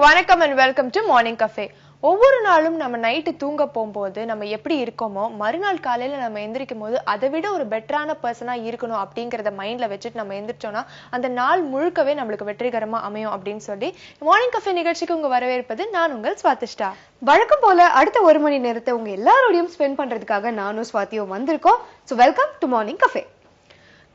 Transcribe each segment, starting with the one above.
வணக்கம் and welcome to Morning Cafe. ஒவ்வொரு நாளும் நம்ம நைட்டு தூங்க போகும்போது நம்ம எப்படி இருக்கோமோ மறுநாள் காலையில நம்ம எந்திரிக்கும் போது அதை விட ஒரு பெட்டரான பர்சனா இருக்கணும் அப்படிங்கறத மைண்ட்ல வச்சுட்டு நம்ம எந்திரிச்சோம்னா அந்த நாள் முழுக்கவே நம்மளுக்கு வெற்றிகரமா அமையும் அப்படின்னு சொல்லி மார்னிங் கஃபே நிகழ்ச்சிக்கு உங்க வரவேற்பது நான் உங்கள் ஸ்வாதிஷ்டா. வழக்கம் போல அடுத்த ஒரு மணி நேரத்தை உங்க எல்லாரோடையும் ஸ்பெண்ட் பண்றதுக்காக நானும் ஸ்வாதியும் வந்திருக்கோம். So welcome to morning cafe.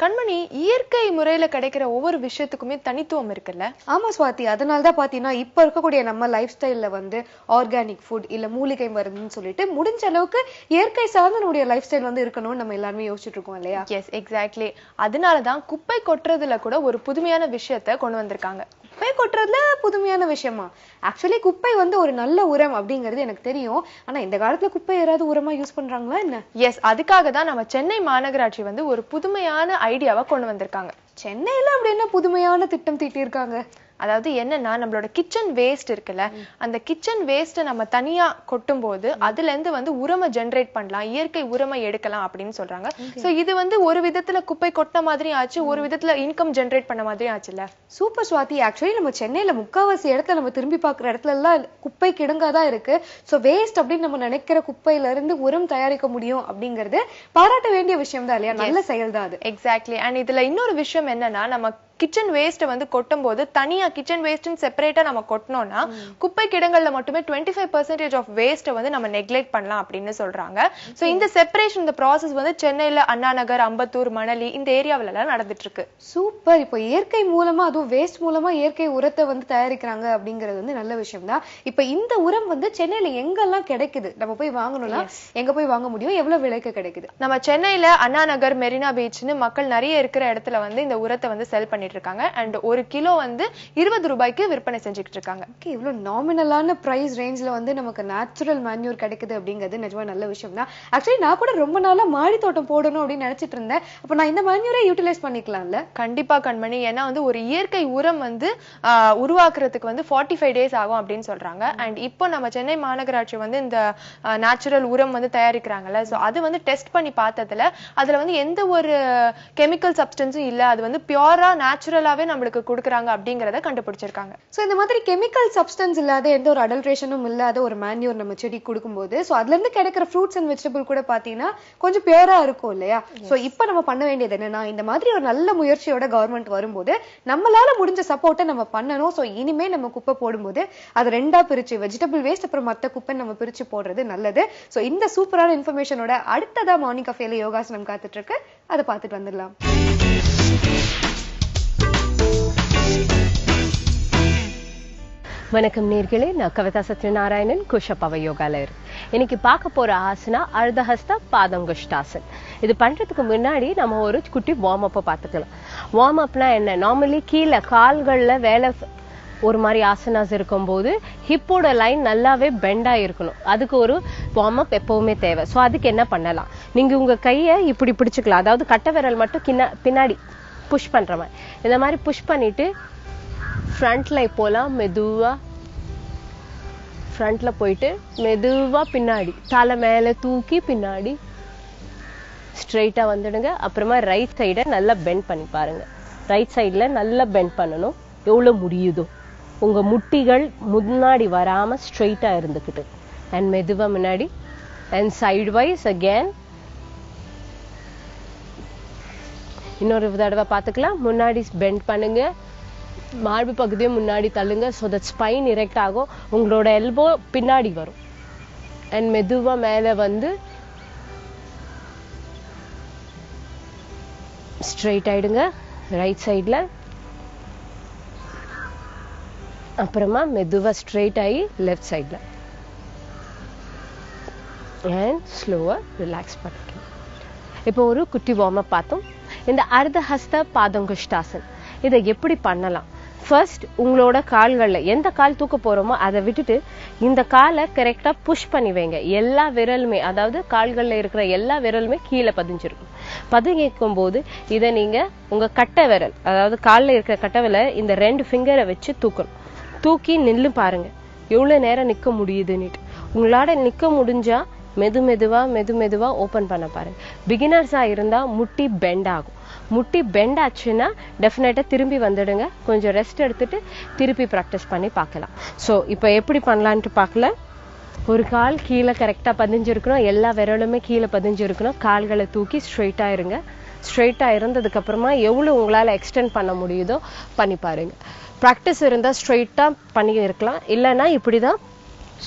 கண்மணி, இயற்கை முறையில கிடைக்கிற ஒவ்வொரு விஷயத்துக்குமே தனித்துவம் இருக்குல்ல? ஆமா ஸ்வாதி, அதனாலதான் பாத்தீங்கன்னா இப்ப இருக்கக்கூடிய நம்ம லைஃப் ஸ்டைல்ல வந்து ஆர்கானிக் ஃபுட் இல்ல மூலிகை மருந்துன்னு சொல்லிட்டு முடிஞ்ச அளவுக்கு இயற்கை சார்ந்த நம்முடைய லைஃப் ஸ்டைல் வந்து இருக்கணும்னு நம்ம எல்லாருமே யோசிச்சுட்டு இருக்கோம் இல்லையா? Yes, exactly. அதனாலதான் குப்பை கொட்டுறதுல கூட ஒரு புதுமையான விஷயத்த கொண்டு வந்திருக்காங்க. குப்பை கொட்டுறதுல புதுமையான விஷயமா? ஆக்சுவலி குப்பை வந்து ஒரு நல்ல உரம் அப்படிங்கிறது எனக்கு தெரியும். ஆனா இந்த காலத்துல குப்பை யாராவது உரமா யூஸ் பண்றாங்களா என்ன? எஸ், அதுக்காக தான் நம்ம சென்னை மாநகராட்சி வந்து ஒரு புதுமையான ஐடியாவை கொண்டு வந்திருக்காங்க. சென்னையில அப்படி என்ன புதுமையான திட்டம் தீட்டியிருக்காங்க? அதாவது என்னன்னா, நம்மளோட கிச்சன் வேஸ்ட் இருக்குல்ல, அந்த கிச்சன் வேஸ்ட்டை நம்ம தனியா கொட்டும் போது அதுல இருந்து வந்து உரமை ஜென்ரேட் பண்ணலாம், இயற்கை உரமை எடுக்கலாம் அப்படின்னு சொல்றாங்க. சோ இது வந்து ஒரு விதத்துல குப்பை கொட்ட மாதிரி ஆச்சு, ஒரு விதத்துல இன்கம் ஜென்ரேட் பண்ண மாதிரி ஆச்சுல்ல. சூப்பர் ஸ்வாதி. ஆக்சுவலி நம்ம சென்னையில முக்காவாசி இடத்துல நம்ம திரும்பி பாக்குற இடத்துல எல்லாம் குப்பை கிடங்காதான் இருக்கு. சோ வேஸ்ட் அப்படின்னு நம்ம நினைக்கிற குப்பையில இருந்து உரம் தயாரிக்க முடியும் அப்படிங்கிறது பாராட்ட வேண்டிய விஷயம் தான் இல்லையா? நல்ல செயல் தான் அது. எக்ஸாக்ட்லி. அண்ட் இதுல இன்னொரு விஷயம் என்னன்னா, நம்ம கிச்சன் வேஸ்ட்டை வந்து கொட்டும் போது தனியா கிச்சன் வேஸ்ட்னு செப்பரேட்டா நம்ம கொட்டணும்னா குப்பை கிடங்கள்ல மட்டுமே 25% ஆஃப் வேஸ்ட்டை வந்து நம்ம நெக்லெக்ட் பண்ணலாம் அப்படின்னு சொல்றாங்க. சோ இந்த செப்பரேஷன், இந்த ப்ராசஸ் வந்து சென்னையில அண்ணா நகர், அம்பத்தூர், மணலி இந்த ஏரியாவில எல்லாம் நடந்துட்டு இருக்கு. சூப்பர். இப்போ இயற்கை மூலமா, அதுவும் வேஸ்ட் மூலமா இயற்கை உரத்தை வந்து தயாரிக்கிறாங்க அப்படிங்கிறது வந்து நல்ல விஷயம் தான். இப்ப இந்த உரம் வந்து சென்னையில எங்கெல்லாம் கிடைக்குது, நம்ம போய் வாங்கணும்னா எங்க போய் வாங்க முடியும், எவ்வளவு விலைக்கு கிடைக்குது? நம்ம சென்னையில அண்ணா நகர், மெரினா பீச்னு மக்கள் நிறைய இருக்கிற இடத்துல வந்து இந்த உரத்தை வந்து செல் பண்ணி இருக்காங்க. அண்ட் ஒரு கிலோ வந்து 20 ரூபாய்க்கு விற்பனை செஞ்சுக்கிட்டு இருக்காங்க. இவ்வளவு நாமினலான பிரைஸ் ரேஞ்ச்ல வந்து நமக்கு நேச்சுரல் மேன்யூர் கிடைக்குது அப்படிங்கிறது நிஜமா நல்ல விஷயம் தான். ஆக்சுவலி நான் கூட ரொம்ப நாளா மாடி தோட்டம் போடணும் அப்படின்னு நினைச்சிட்டு இருந்தேன். அப்ப நான் இந்த மேன்யூரை யூட்டிலைஸ் பண்ணிக்கலாம்ல? கண்டிப்பா கண்மணி. ஏன்னா வந்து ஒரு இயற்கை உரம் வந்து உருவாக்குறதுக்கு வந்து 45 டேஸ் ஆகும் அப்படின்னு சொல்றாங்க. அண்ட் இப்போ நம்ம சென்னை மாநகராட்சி வந்து இந்த நேச்சுரல் உரம் வந்து தயாரிக்கிறாங்கல்ல, சோ அது வந்து டெஸ்ட் பண்ணி பார்த்ததுல அதுல வந்து எந்த ஒரு கெமிக்கல் சப்ஸ்டன்ஸும் இல்ல, அது வந்து பியூரா நேச்சுரலாவே நம்மளுக்கு கொடுக்குறாங்க அப்படிங்கறத கண்டுபிடிச்சிருக்காங்க. சோ இந்த மாதிரி கெமிக்கல் சப்ஸ்டன்ஸ் இல்லாத எந்த ஒரு அடல்ட்ரேஷனும் இல்லாத ஒரு மேன்யூர் நம்ம செடி கொடுக்கும்போது சோ அதுல இருந்து கிடைக்கிற ஃப்ரூட்ஸ் அண்ட் வெஜிடபிள் கூட பாத்தீங்கன்னா கொஞ்சம் பியூரா இருக்கும் இல்லையா? சோ இப்ப நம்ம பண்ண வேண்டியது என்னன்னா, இந்த மாதிரி ஒரு நல்ல முயற்சியோட கவர்மெண்ட் வரும்போது நம்மளால முடிஞ்ச சப்போர்ட்டை நம்ம பண்ணணும். சோ இனிமே நம்ம குப்பை போடும்போது அது ரெண்டா பிரிச்சு, வெஜிடபிள் வேஸ்ட் அப்புறம் மத்த குப்பை நம்ம பிரிச்சு போடுறது நல்லது. சோ இந்த சூப்பரான இன்ஃபர்மேஷனோட அடுத்ததா மார்னிங் கஃபேல யோகாசனம் காத்துட்டு இருக்கு, அதை பார்த்துட்டு வந்துடலாம். வணக்கம் நேர்களே, நான் கவிதா சத்யநாராயணன், குஷப்பாவை யோகால இருக்கு. இன்னைக்கு பார்க்க போற ஆசனா அர்த்தஹஸ்த பாதங்குஷ்டாசன். இது பண்றதுக்கு முன்னாடி நம்ம ஒரு குட்டி வார்ம் அப்பை பார்த்துக்கலாம். வார்ம் அப்னா என்ன? நார்மலி கீழே கால்கள்ல வேலை ஒரு மாதிரி ஆசனாஸ் இருக்கும் போது ஹிப்போட லைன் நல்லாவே பெண்டா இருக்கணும். அதுக்கு ஒரு வார்ம் அப் எப்பவுமே தேவை. ஸோ அதுக்கு என்ன பண்ணலாம், நீங்க உங்க கையை இப்படி பிடிச்சுக்கலாம். அதாவது கட்டை விரல் மட்டும் பின்னாடி புஷ் பண்ற மாதிரி, இந்த மாதிரி புஷ் பண்ணிட்டு ஃப்ரண்ட்ல போலாம். மெதுவா ஃப்ரண்ட்ல போயிட்டு மெதுவா பின்னாடி தலை மேல தூக்கி பின்னாடி ஸ்ட்ரெயிட்டா வந்துடுங்க. அப்புறமா ரைட் சைடை நல்லா பெண்ட் பண்ணி பாருங்க. ரைட் சைட்ல நல்லா பெண்ட் பண்ணணும், எவ்வளவு முடியுதோ. உங்க முட்டிகள் முன்னாடி வராம ஸ்ட்ரெயிட்டா இருந்துக்கிட்டு அண்ட் மெதுவா முன்னாடி அண்ட் சைடு வைஸ் அகேன். இன்னொரு தடவை பார்த்துக்கலாம். முன்னாடி பெண்ட் பண்ணுங்க, மார்பு பகுதியும் முன்னாடி தள்ளுங்க. ஸோ தட் ஸ்பைன் இரெக்ட் ஆகும், உங்களோட எல்போ பின்னாடி வரும். அண்ட் மெதுவா மேல வந்து ஸ்ட்ரெயிட் ஆயிடுங்க ரைட் சைட்ல. அப்புறமா மெதுவா ஸ்ட்ரெயிட் ஆகி லெஃப்ட் சைட்ல அண்ட் ஸ்லோவா ரிலாக்ஸ் பண்ணிக்கலாம். இப்போ ஒரு குட்டி வார்ம் அப் பார்த்தோம். இந்த அர்த்தஹஸ்த பாதங்குஷ்டாசன் இதை எப்படி பண்ணலாம்? ஃபர்ஸ்ட் உங்களோட கால்கள்ல எந்த கால் தூக்க போறோமோ அதை விட்டுட்டு இந்த காலை கரெக்டா புஷ் பண்ணி வைங்க. எல்லா விரலுமே, அதாவது கால்கள்ல இருக்கிற எல்லா விரலுமே கீழே பதிஞ்சிருக்கும். பதுங்கிக்கும் போது இதை நீங்க உங்க கட்டை விரல், அதாவது காலில் இருக்கிற கட்டை விரல் இந்த 2 ஃபிங்கரை வச்சு தூக்கணும். தூக்கி நில்லு பாருங்க எவ்வளவு நேரம் நிக்க முடியுதுன்னு. உங்களால நிக்க முடிஞ்சா மெதுவா ஓபன் பண்ண பாருங்க. பிகினர்ஸா இருந்தா முட்டி பெண்ட் ஆகும். முட்டி பெண்ட் ஆச்சுன்னா டெஃபினட்டா திரும்பி வந்துடுங்க. கொஞ்சம் ரெஸ்ட் எடுத்துட்டு திருப்பி ப்ராக்டிஸ் பண்ணி பார்க்கலாம். ஸோ இப்போ எப்படி பண்ணலான்ட்டு பார்க்கலாம். ஒரு கால் கீழே கரெக்டா பதிஞ்சிருக்கணும், எல்லா விரலுமே கீழே பதிஞ்சிருக்கணும். கால்களை தூக்கி ஸ்ட்ரெயிட்டா இருங்க. ஸ்ட்ரெயிட்டா இருந்ததுக்கு அப்புறமா எவ்வளவு உங்களால எக்ஸ்டெண்ட் பண்ண முடியுதோ பண்ணி பாருங்க. ப்ராக்டிஸ் இருந்தா ஸ்ட்ரெயிட்டா பண்ணி இருக்கலாம், இல்லைன்னா இப்படிதான்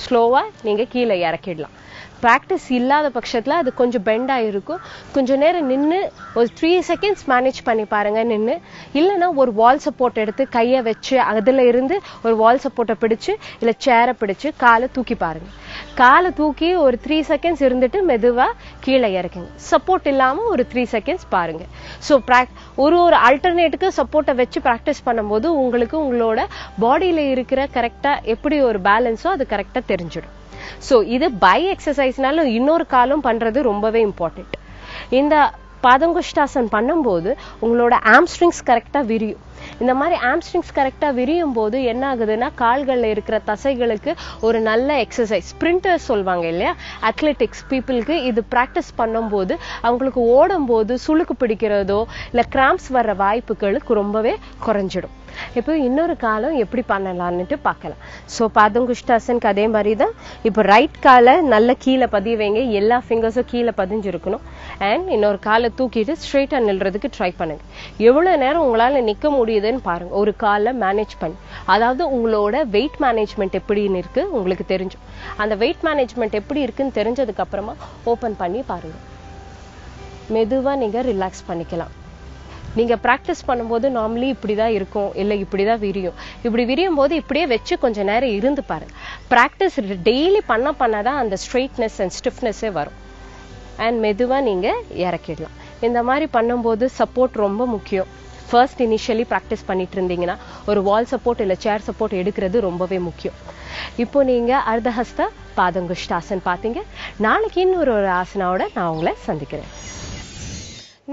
ஸ்லோவா நீங்க கீழே இறக்கிடலாம். ப்ராக்டிஸ் இல்லாத பட்சத்துல அது கொஞ்சம் பெண்டா இருக்கும். கொஞ்ச நேரம் நின்று ஒரு 3 செகண்ட்ஸ் மேனேஜ் பண்ணி பாருங்க நின்று. இல்லைன்னா ஒரு வால் சப்போர்ட் எடுத்து கையை வச்சு அதுல இருந்து ஒரு வால் சப்போர்ட்டை பிடிச்சு இல்ல சேரை பிடிச்சு காலை தூக்கி பாருங்க. காலை தூக்கி ஒரு 3 செகண்ட்ஸ் இருந்துட்டு மெதுவா கீழே இறக்குங்க. சப்போர்ட் இல்லாம ஒரு 3 செகண்ட்ஸ் பாருங்க. ஸோ ஒரு ஆல்டர்னேட்டுக்கு சப்போர்ட்டை வச்சு ப்ராக்டிஸ் பண்ணும்போது உங்களுக்கு உங்களோட பாடியில இருக்கிற கரெக்டா எப்படி ஒரு பேலன்ஸோ அது கரெக்டா தெரிஞ்சிடும். சோ இது பை எக்ஸசைஸ்னால இன்னொரு காலம் பண்றது ரொம்பவே இம்பார்ட்டன்ட். இந்த பாதங்குஷ்டாசன் பண்ணும்போது உங்களோட ஆம்ஸ்ட்ரிங்ஸ் கரெக்டா விரியும். இந்த மாதிரி ஆம்ஸ்ட்ரிங்ஸ் கரெக்டா விரியும் போது என்ன ஆகுதுன்னா கால்கள்ல இருக்கிற தசைகளுக்கு ஒரு நல்ல எக்ஸசைஸ். ஸ்பிரிண்டர்ஸ் சொல்லுவாங்க இல்லையா, அத்லெட்டிக்ஸ் பீப்புளுக்கு இது பிராக்டிஸ் பண்ணும்போது அவங்களுக்கு ஓடும் போது சுளுக்கு பிடிக்கிறதோ இல்ல கிராம்ப்ஸ் வர்ற வாய்ப்புகளுக்கு ரொம்பவே குறைஞ்சிடும். இப்போ இன்னொரு காலம் எப்படி பண்ணலாம்னுட்டு பார்க்கலாம். ஸோ பாதங்குஷ்டாசனுக்கு அதே மாதிரி தான். இப்போ ரைட் காலை நல்ல கீழே பதிய வைங்க, எல்லா ஃபிங்கர்ஸும் கீழே பதிஞ்சிருக்கணும். அண்ட் இன்னொரு காலை தூக்கிட்டு ஸ்ட்ரெயிட்டா நில்றதுக்கு ட்ரை பண்ணுங்க. எவ்வளவு நேரம் உங்களால நிக்க முடியுதுன்னு பாருங்க. ஒரு காலை மேனேஜ் பண்ணி, அதாவது உங்களோட வெயிட் மேனேஜ்மெண்ட் எப்படின்னு இருக்கு உங்களுக்கு தெரிஞ்சும். அந்த வெயிட் மேனேஜ்மெண்ட் எப்படி இருக்குன்னு தெரிஞ்சதுக்கு அப்புறமா ஓபன் பண்ணி பாருங்க. மெதுவா நீங்க ரிலாக்ஸ் பண்ணிக்கலாம். நீங்க பிராக்டிஸ் பண்ணும்போது நார்மலி இப்படிதான் இருக்கும், இல்லை இப்படிதான் விரியும். இப்படி விரியும் போது இப்படியே வச்சு கொஞ்ச நேரம் இருந்து பாருங்க. பிராக்டிஸ் டெய்லி பண்ணதான் அந்த ஸ்ட்ரெயிட்னஸ் அண்ட் ஸ்டிஃப்னஸே வரும். அண்ட் மெதுவா நீங்க இறக்கிடலாம். இந்த மாதிரி பண்ணும்போது சப்போர்ட் ரொம்ப முக்கியம். ஃபர்ஸ்ட் இனிஷியலி ப்ராக்டிஸ் பண்ணிட்டு இருந்தீங்கன்னா ஒரு வால் சப்போர்ட் இல்லை சேர் சப்போர்ட் எடுக்கிறது ரொம்பவே முக்கியம். இப்போ நீங்க அர்த்தஹஸ்த பாதங்குஷ்டாசன் பார்த்தீங்க. நாளைக்கு இன்னொரு ஆசனாவோட நான் உங்களை சந்திக்கிறேன்.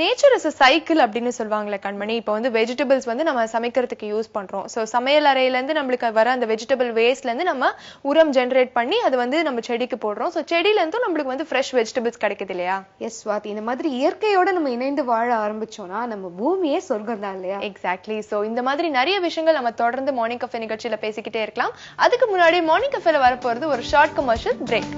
நேச்சர் இஸ் a சைக்கிள் அப்படின்னு சொல்லுவாங்களே கண்மணி. இப்போ வந்து வெஜிடபிள்ஸ் வந்து நம்ம சமைக்கிறதுக்கு யூஸ் பண்றோம். ஸோ சமையல் அறையில இருந்து நம்மளுக்கு வர அந்த வெஜிடபிள் வேஸ்ட்ல இருந்து நம்ம உரம் ஜென்ரேட் பண்ணி அது வந்து நம்ம செடிக்கு போடுறோம். ஸோ செடியில இருந்தும் நம்மளுக்கு வந்து ஃப்ரெஷ் வெஜிடபிள்ஸ் கிடைக்குது இல்லையா? எஸ் ஸ்வாதி, இந்த மாதிரி இயற்கையோட நம்ம இணைந்து வாழ ஆரம்பிச்சோம்னா நம்ம பூமியே சொர்க்கம் தான் இல்லையா? எக்ஸாக்ட்லி. ஸோ இந்த மாதிரி நிறைய விஷயங்கள் நம்ம தொடர்ந்து மார்னிங் கஃபே நிகழ்ச்சியில பேசிக்கிட்டே இருக்கலாம். அதுக்கு முன்னாடி மார்னிங் கஃபேல வரப்போறது ஒரு short commercial break.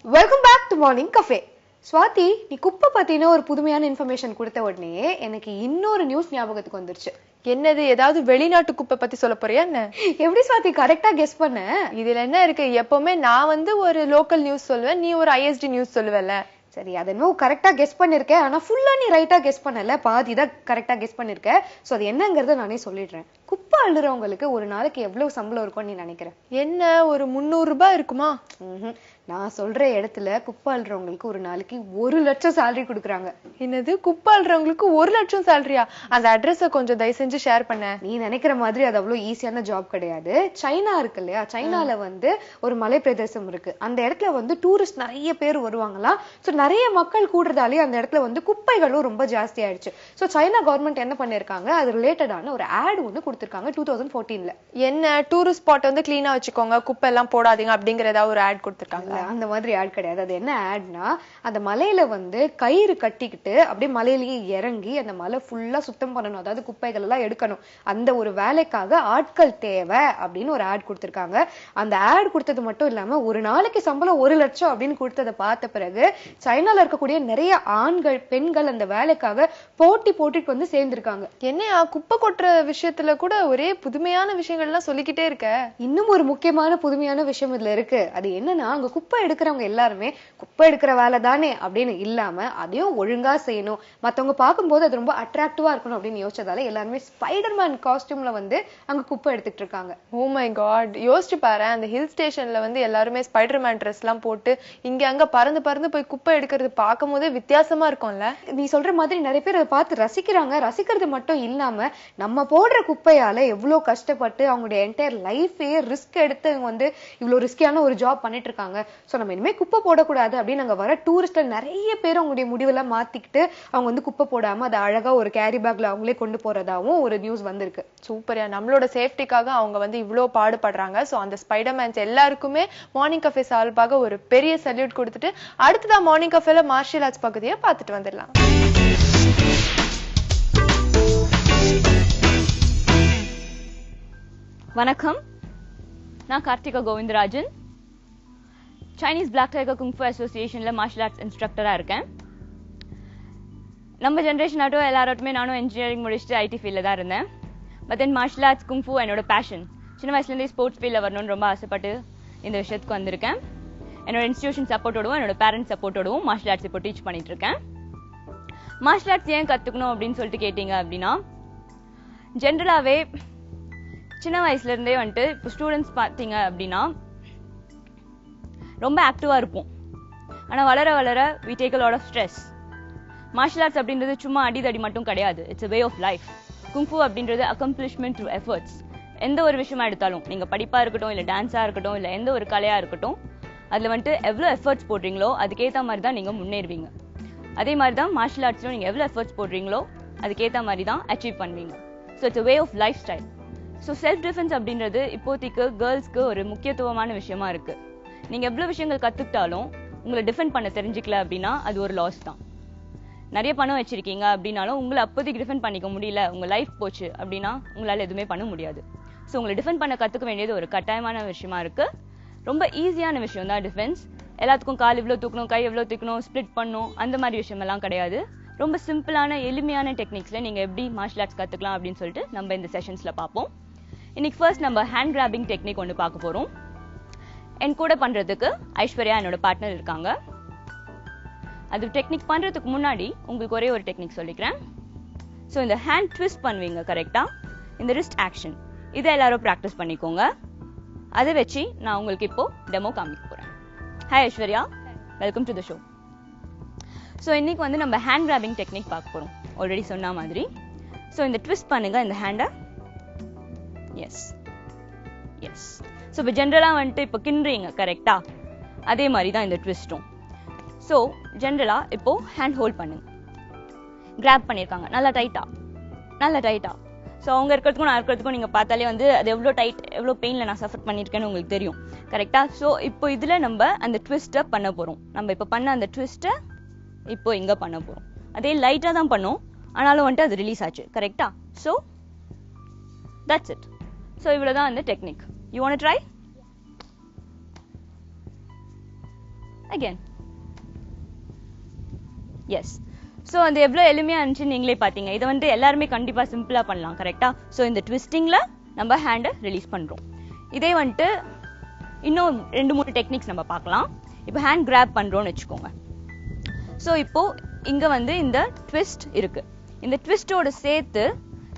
Welcome back to morning cafe. Swathi, நீ குப்பை பத்தின ஒரு புதுமையான இன்ஃபர்மேஷன் கொடுத்த உடனே எனக்கு இன்னொரு நியூஸ் ஞாபகத்துக்கு வந்துருச்சு. என்னது? ஏதாவது வெளிநாட்டு குப்பை பத்தி சொல்ல போறியா என்ன? எப்படி ஸ்வாதி கரெக்டா கெஸ் பண்ண? இதுல என்ன இருக்கு? எப்பவுமே நான் வந்து ஒரு லோக்கல் நியூஸ் சொல்லுவேன், நீ ஒரு ISD நியூஸ் சொல்லுவல. சரி, அதை இன்னும் கரெக்டா கெஸ் பண்ணிருக்கேன். ஆனா ஃபுல்லா நீ ரைட்டா கெஸ் பண்ணல, பாதி தான் கரெக்டா கெஸ் பண்ணிருக்க. சோ அது என்னங்கறத நானே சொல்லிடுறேன். குப்பை அள்ளுறவங்களுக்கு ஒரு நாளைக்கு எவ்வளவு சம்பளம் இருக்கும்னு நீ நினைக்கிற? என்ன, ஒரு 300 ரூபாய் இருக்குமா? நான் சொல்ற இடத்துல குப்பை அள்ளுறவங்களுக்கு ஒரு நாளைக்கு 1 லட்சம் சேலரி கொடுக்குறாங்க. என்னது, குப்பை அள்ளுறவங்களுக்கு 1 லட்சம் சேலரியா? அந்த அட்ரஸ கொஞ்சம் தயவு செஞ்சு ஷேர் பண்ண. நீ நினைக்கிற மாதிரி அது அவ்வளவு ஈஸியான ஜாப் கிடையாது. சைனா இருக்கு இல்லையா, சைனால வந்து ஒரு மலை பிரதேசம் இருக்கு. அந்த இடத்துல வந்து டூரிஸ்ட் நிறைய பேர் வருவாங்களாம். சோ நிறைய மக்கள் கூடுறதாலே அந்த இடத்துல வந்து குப்பைகளும் ரொம்ப ஜாஸ்தி ஆயிடுச்சு. சோ சைனா கவர்மெண்ட் என்ன பண்ணிருக்காங்க, அது ரிலேட்டடான ஒரு ஆட் ஒண்ணு கொடுத்திருக்காங்க 2014ல. என்ன, டூரிஸ்ட் ஸ்பாட் வந்து கிளீனா வச்சுக்கோங்க, குப்பை எல்லாம் போடாதீங்க அப்படிங்கிற ஏதாவது ஒரு ஆட் கொடுத்திருக்காங்க? அந்த மாதிரி ஆட் கிடையாது. அது என்ன ஆட்னா, அந்த மலையில வந்து கயிறு கட்டிக்கிட்டு அப்படியே மலையிலேயே இறங்கி அந்த மலை ஃபுல்லா சுத்தம் பண்ணணும், அதாவது குப்பைகள் எல்லாம் எடுக்கணும். அந்த ஒரு வேலைக்காக ஆட்கள் தேவை அப்படின்னு ஒரு ஆட் கொடுத்திருக்காங்க. அந்த ஆட் கொடுத்தது மட்டும் இல்லாம ஒரு நாளைக்கு சம்பளம் 1 லட்சம் அப்படின்னு கொடுத்ததை பார்த்த பிறகு சைனால இருக்கக்கூடிய நிறைய ஆண்கள் பெண்கள் அந்த வேலைக்காக போட்டிட்டு வந்து சேர்ந்திருக்காங்க. என்னையா, குப்பை கொட்டுற விஷயத்துல கூட ஒரே புதுமையான விஷயங்கள் எல்லாம் சொல்லிக்கிட்டே இருக்க. இன்னும் ஒரு முக்கியமான புதுமையான விஷயம் இதுல இருக்கு. அது என்னன்னா, அங்க குப்பை எடுக்கிறவங்க எல்லாருமே குப்பை எடுக்கிற வேலை தானே அப்படின்னு இல்லாம அதையும் ஒழுங்கா செய்யணும், மத்தவங்க பார்க்கும்போது அது ரொம்ப அட்ராக்டிவா இருக்கணும் அப்படின்னு யோசிச்சதால எல்லாருமே ஸ்பைடர்மேன் காஸ்டியூம்ல வந்து அங்க குப்பை எடுத்துட்டு இருக்காங்க. ஓ மை காட், யோசிச்சு பாரு, அந்த ஹில் ஸ்டேஷன்ல வந்து எல்லாருமே ஸ்பைடர்மேன் ட்ரெஸ் எல்லாம் போட்டு இங்க அங்க பறந்து போய் குப்பை எடுக்கிறது பார்க்கும் போதே வித்தியாசமா இருக்கும்ல. நீ சொல்ற மாதிரி நிறைய பேர் அதை பார்த்து ரசிக்கிறாங்க. ரசிக்கிறது மட்டும் இல்லாம நம்ம போடுற குப்பையால எவ்வளவு கஷ்டப்பட்டு அவங்களுடைய என்டையர் லைஃபே ரிஸ்க் எடுத்து வந்து இவ்வளவு ரிஸ்கியான ஒரு ஜாப் பண்ணிட்டு இருக்காங்க. சோ நம்ம இனிமே குப்பை போடக்கூடாது அப்படின்னு அங்க வர டூரிஸ்ட்ல நிறைய பேர் அவங்களுடைய முடிவெல்லாம் மாத்திக்கிட்டு அவங்க வந்து குப்பை போடாம அதை அழகா ஒரு கேரி பேக்ல அவங்களே கொண்டு போறதாவும் ஒரு நியூஸ் வந்திருக்கு. சூப்பர்யா, நம்மளோட சேஃப்டிக்காக அவங்க வந்து இவ்ளோ பாடுபடுறாங்க. சோ அந்த ஸ்பைடர்மேன்ஸ் எல்லாருக்குமே மார்னிங் கஃபே சார்பாக ஒரு பெரிய சல்யூட் கொடுத்துட்டு அடுத்ததா மார்னிங் கஃபேல மார்ஷியல் ஆர்ட்ஸ் பகுதியை பார்த்துட்டு வந்துடலாம். வணக்கம், நான் Karthika Govindarajan. Chinese black tiger kung அசோசியேஷன்ல மார்ஷியல் ஆர்ட்ஸ் இன்ஸ்ட்ரக்டரா இருக்கேன். நம்ம ஜென்ரேஷன் ஆட்டும் எல்லாராட்டுமே நானும் இன்ஜினியரிங் முடிச்சுட்டு ஐடி ஃபீல்ட்ல தான் இருந்தேன். But then martial arts kung fu என்னோட பேஷன். சின்ன வயசுலேருந்தே ஸ்போர்ட்ஸ் ஃபீல்ட்ல வரணும்னு ரொம்ப ஆசைப்பட்டு இந்த விஷயத்துக்கு வந்திருக்கேன். என்னோட இன்ஸ்டிடியூஷன் சப்போர்ட்டோடவும் என்னோட பேரண்ட்ஸ் சப்போர்ட்டோடவும் மார்ஷியல் ஆர்ட்ஸ் இப்போ டீச் பண்ணிட்டு இருக்கேன். மார்ஷியல் ஆர்ட்ஸ் ஏன் கத்துக்கணும் அப்படின்னு சொல்லிட்டு கேட்டீங்க அப்படின்னா, ஜென்ரலாவே சின்ன வயசுல இருந்தே வந்துட்டு இப்போ ஸ்டூடெண்ட்ஸ் பார்த்தீங்க அப்படின்னா ரொம்ப ஆக்டிவா இருப்போம். ஆனா வளர வளர we take a lot of stress. Martial arts அப்படின்றது சும்மா அடிதடி மட்டும் கிடையாது. It's a way of life. Kung fu அப்படின்றது accomplishment through efforts. எந்த ஒரு விஷயமா எடுத்தாலும், நீங்க படிப்பா இருக்கட்டும், இல்ல டான்ஸா இருக்கட்டும், இல்ல எந்த ஒரு கலையா இருக்கட்டும், அதுல வந்துட்டு எவ்வளவு எஃபர்ட்ஸ் போடுறீங்களோ அதுக்கேற்ற மாதிரி தான் நீங்க முன்னேறுவீங்க. அதே மாதிரி தான் மார்ஷியல் ஆர்ட்ஸ்லயும் நீங்க எவ்வளவு எஃபர்ட்ஸ் போடுறீங்களோ அதுக்கேற்ற மாதிரி தான் அச்சீவ் பண்ணுவீங்க. So it's a way of life style. So self defence அப்படின்றது இப்போதைக்கு கேர்ள்ஸ்க்கு ஒரு முக்கியத்துவமான விஷயமா இருக்கு. நீங்க எவ்வளவு விஷயங்கள் கத்துக்கிட்டாலும் உங்களை டிஃபெண்ட் பண்ண தெரிஞ்சுக்கல அப்படின்னா அது ஒரு லாஸ் தான். நிறைய பணம் வச்சிருக்கீங்க அப்படின்னாலும் உங்களை அப்போதைக்கு டிஃபெண்ட் பண்ணிக்க முடியல, உங்க லைஃப் போச்சு அப்படின்னா உங்களால எதுவுமே பண்ண முடியாது. ஸோ உங்களை டிஃபெண்ட் பண்ண கத்துக்க வேண்டியது ஒரு கட்டாயமான விஷயமா இருக்கு. ரொம்ப ஈஸியான விஷயம் தான் டிஃபென்ஸ். எல்லாத்துக்கும் கால் இவ்வளவு தூக்கணும், கை எவ்வளவு தூக்கணும், ஸ்பிளிட் பண்ணணும், அந்த மாதிரி விஷயம் எல்லாம் கிடையாது. ரொம்ப சிம்பிளான எளிமையான டெக்னிக்ஸ்ல நீங்க எப்படி மார்ஷியல் ஆர்ட்ஸ் கத்துக்கலாம் அப்படின்னு சொல்லிட்டு நம்ம இந்த செஷன்ஸ்ல பார்ப்போம். இன்னைக்கு ஃபர்ஸ்ட் நம்ம ஹேண்ட் கிராபிங் டெக்னிக் ஒன்று பார்க்க போறோம். என் கூட பண்றதுக்கு ஐஸ்வர்யா என்னோட பார்ட்னர் இருக்காங்க. அது டெக்னிக் பண்றதுக்கு முன்னாடி உங்களுக்கு ஒரே ஒரு டெக்னிக் சொல்லிக்கிறேன். ஸோ இந்த ஹேண்ட் ட்விஸ்ட் பண்ணுவீங்க கரெக்டா, இந்த ரிஸ்ட் ஆக்ஷன், இதை எல்லாரும் ப்ராக்டிஸ் பண்ணிக்கோங்க. அதை வச்சு நான் உங்களுக்கு இப்போ டெமோ காமிக்க போறேன். Hi Aishwarya, welcome to the show. So இன்னைக்கு வந்து நம்ம ஹேண்ட் கிராபிங் டெக்னிக் பார்க்க போறோம். ஆல்ரெடி சொன்ன மாதிரி. ஸோ இந்த ட்விஸ்ட் பண்ணுங்க இந்த ஹேண்டை. S S. ஸோ இப்போ ஜென்ரலாக வந்துட்டு இப்போ கிண்டுறீங்க கரெக்டா, அதே மாதிரி தான் இந்த ட்விஸ்ட்டும். ஸோ ஜென்ரலாக இப்போ ஹேண்ட் ஹோல்ட் பண்ணுங்க. கிராப் பண்ணியிருக்காங்க நல்லா டைட்டா, நல்லா டைட்டா. ஸோ அவங்க இருக்கிறதுக்கும் நான் இருக்கிறதுக்கும் நீங்கள் பார்த்தாலே வந்து அது எவ்வளோ டைட், எவ்வளோ பெயினில் நான் சஃபர் பண்ணியிருக்கேன்னு உங்களுக்கு தெரியும் கரெக்டா. ஸோ இப்போ இதில் நம்ம அந்த ட்விஸ்ட்டை பண்ண போகிறோம். நம்ம இப்போ பண்ண அந்த ட்விஸ்ட்டை இப்போ இங்கே பண்ண போகிறோம். அதே லைட்டாக தான் பண்ணோம், ஆனாலும் வந்துட்டு அது ரிலீஸ் ஆச்சு கரெக்டா. So that's it. ஸோ இவ்வளோதான் அந்த technique. You want try again? Yes. So அது எவ்வளோ எளிமையாக இருந்துச்சு நீங்களே பார்த்தீங்க. இதை வந்து எல்லாருமே கண்டிப்பாக சிம்பிளாக பண்ணலாம் கரெக்டா. ஸோ இந்த ட்விஸ்டிங்கில் நம்ம ஹேண்டை ரிலீஸ் பண்ணுறோம். இதே வந்துட்டு இன்னும் 2-3 டெக்னிக்ஸ் நம்ம பார்க்கலாம். இப்போ ஹேண்ட் கிராப் பண்ணுறோன்னு வச்சுக்கோங்க. ஸோ இப்போ இங்கே வந்து இந்த ட்விஸ்ட் இருக்கு. இந்த ட்விஸ்டோட சேர்த்து